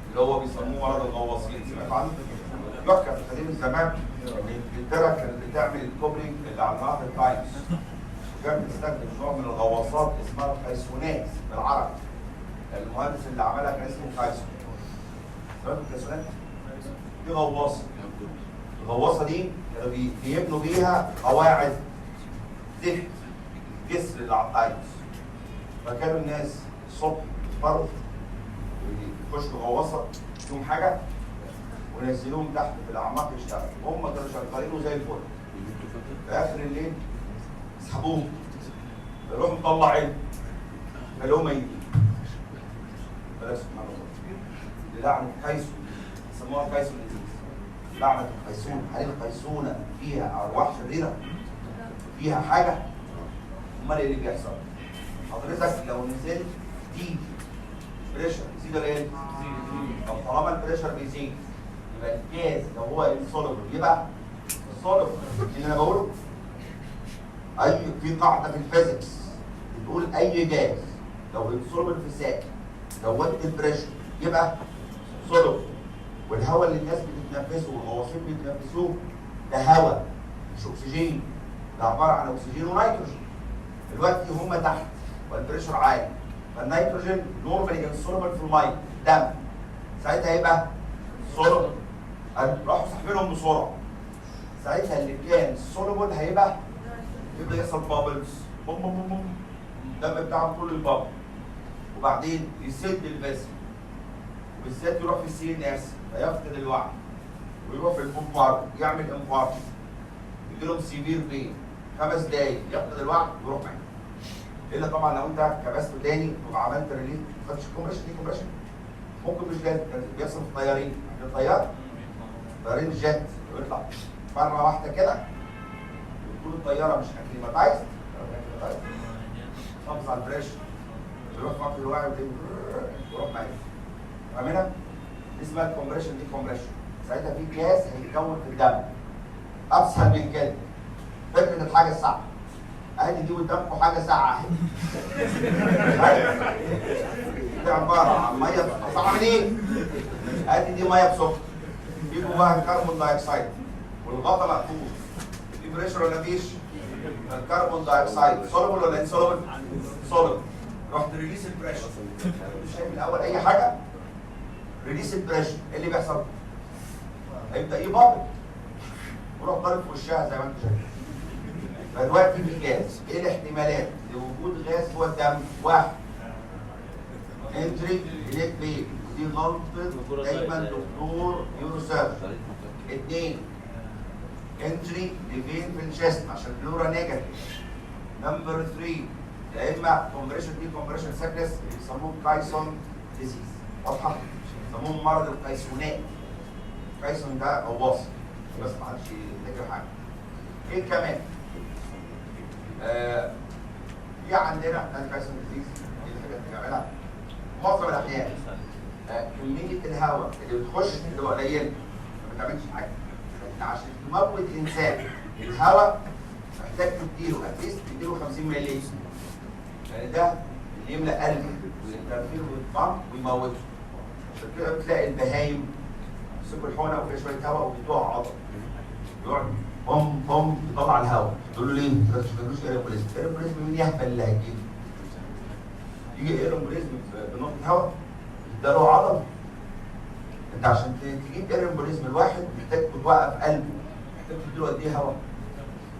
اللي هو بيسموه مرض الغواصين، سمعت عنه؟ يحكى في قديم الزمان ان انجلترا كانت بتعمل الكوبرينج اللي على نهر التايمز، وكانت بتستخدم نوع من الغواصات اسمها الكايسونات بالعربي. المهندس اللي عملها كان اسمه كايسون. سمعتوا الكايسونات؟ دي غواصه. الغواصه دي كانوا بيبنوا بيها قواعد زفت جسر اللي على التايمز. فكانوا الناس الصبح يفطروا ويخشوا غواصه فيهم حاجه ونزلوهم تحت في الاعماق يشتغلوا، هم كانوا شغالين زي الفل. في اخر الليل يسحبوهم يروحوا مطلعين خلوهم ميتين. فلا سبحان الله لعنه قيسون، يسموها قيسون ديزيز، لعنه القيسون. هل القيسونه فيها ارواح شريره؟ فيها حاجه؟ امال ايه اللي بيحصل؟ حضرتك لو نزلت دي بريشر يزيد ولا يقل؟ طب طالما البريشر بيزيد يبقى الجاز لو هو انسولبل يبقى سولبل. اللي انا بقوله اي في قاعده في الفيزيكس بتقول اي جاز لو انسولبل في سائل زودت البريشر يبقى سولبل. والهواء اللي الناس بتتنفسه والغواصين بيتنفسوه ده هواء مش اكسجين، ده عباره عن اكسجين ونيتروجين. دلوقتي هم تحت والبريشر عالي، فالنيتروجين نورمالي انسولبل في الميه دم، ساعتها هيبقى سولبل. راحوا سحبينهم بسرعه، ساعتها اللي كان سولبل هيبقى يبدا يحصل بابلز بوم بوم بوم بوم، الدم بتاعهم كله البابل، وبعدين يسد الفيسل وبالذات يروح في السي ان اس فيفقد الوعي ويروح في البومبار يعمل انفاركت يجي لهم سيفير بين 5 دقايق يفقد الوعي ويروح معاك. الا طبعا لو انت كبسته تاني وعملت ريليز ما خدتش كومبريشن. دي كومبريشن ممكن مش لازم، كان بيحصل في الطيارين، الطيار طيارين الجت ويطلع مره واحده كده وتكون الطياره مش اكليماتايز تحافظ على البريشر يروح فقد الوعي ويروح معاك. فاهمينها؟ دي اسمها الكومبريشن. دي كومبريشن ساعتها في جاز هيتكون في الدم. ابسط من كده فكره الحاجه الصعبه ادي دي قدامكم حاجه ساعه اهي. دي عباره عن ميه صعبه من ايه؟ ادي دي ميه بسكر في جواها كربون دايوكسيد والغطا مقفول، في بريشر ولا فيش؟ الكربون دايوكسيد سولبل ولا انسولبل؟ سولبل. رحت ريليس البريشر، مش شايف الاول اي حاجه؟ ريليس البريشر ايه اللي بيحصل؟ هيبدا يبابل ويروح ضارب في وشها زي ما انت شايف. فدلوقتي في جاز، ايه الاحتمالات لوجود غاز جوه الدم؟ 1 انتري اليك بين، ودي غلطه دايما دكتور يوروسيرج. 2 انتري لفين في الشيست عشان بلورا نيجاتيف. نمبر 3 يا اما كومبريشن دي كومبريشن ساكنس بيسموه كايسون ديزيز، واضحه؟ بيسموه مرض القيسونات. كايسون ده غواص بس ما حدش يفتكر حاجه. ايه كمان؟ في عندنا ناس كايسون ديزيز دي الحاجات اللي بنعملها معظم الاحيان. كميه الهواء اللي بتخش بتبقى قليله ما بتعملش حاجه. انت عشان تموت انسان الهواء محتاج تديله اتليست تديله 50 مللي، يعني ده اللي يملى قلبه وينترفير بالطعم ويموته. عشان كده بتلاقي البهايم يمسكوا الحقنه وفيها شويه هواء وبيدوها عضل يقعد بوم بوم يطلع الهواء. تقول له ليه؟ ما تشوفوش ايروبوليزم، ايروبوليزم مين يهبل اللي هيجيبه؟ يجي ايروبوليزم بنقطه هواء اداله عضل. انت عشان تجيب ايروبوليزم الواحد محتاج توقف قلبه، محتاج تديله قد ايه هواء؟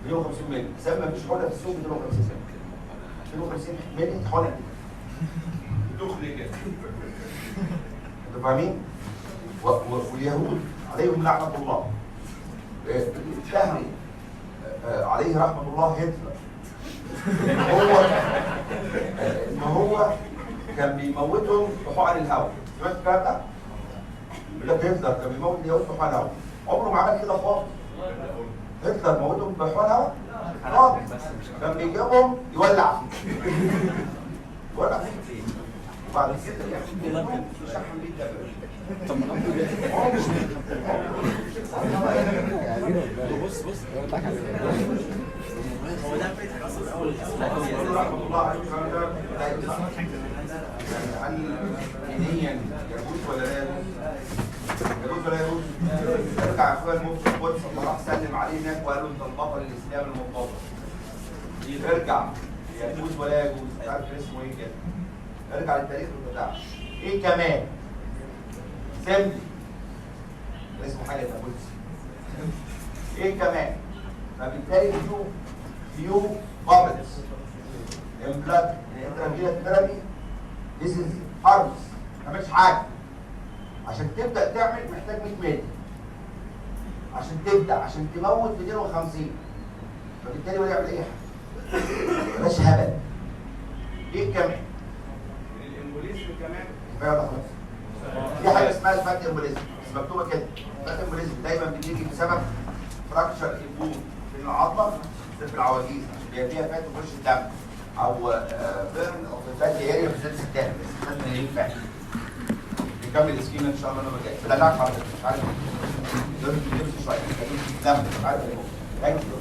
250 مللي، زي ما فيش حقنه في السوق 250 مللي. 250 مللي حقنه تخلي كده. انتوا فاهمين؟ واليهود عليهم لعنه الله اتهموا عليه رحمه الله هتلر ان هو كان بيموتهم بحقن الهواء. سمعت الكلام ده؟ يقول لك هتلر كان بيموت اليهود بحقن الهواء. عمره ما عمل كده خالص. هتلر موتهم بحقن هواء؟ خالص. كان بيجيبهم يولع يولع وبعد كده يعمل يشحن بيه الدم. طب بص هو ده بيت اصلا اول رحمه الله عليه هل دينيا يجوز ولا لا يجوز؟ يجوز ولا يجوز؟ ارجع اخويا المفتي القدس لما راح سلم عليه هناك وقال له انت البطل الاسلامي المنتظر. ارجع يجوز ولا يجوز؟ مش عارف اسمه ايه كده. ارجع للتاريخ بتاعه. ايه كمان؟ سمبلي اسمه حاجه تابوتس. ايه كمان؟ فبالتالي فيو بابلز ان بلاد انترفيرال ثيرابي ذيس از هارمس ما تعملش حاجه. عشان تبدا تعمل محتاج 100 مللي عشان تبدا، عشان تموت 250. فبالتالي هو يعمل ايه؟ بلاش هبل. ايه كمان؟ الامبوليزم كمان كفايه خلاص. في حاجه اسمها الفات امبوليزم بس مكتوبه كده. الفات امبوليزم دايما بتيجي بسبب فراكشر البون في العظمه في العواجيز عشان فيها فات وخش الدم او بيرن او فات اريا في الزيت الثاني بس لازم ينفع. نكمل السكيما ان شاء الله لما جاي. بدلعك على فكره مش عارف لازم تمشي شويه لازم مش عارف ايه. ثانك يو.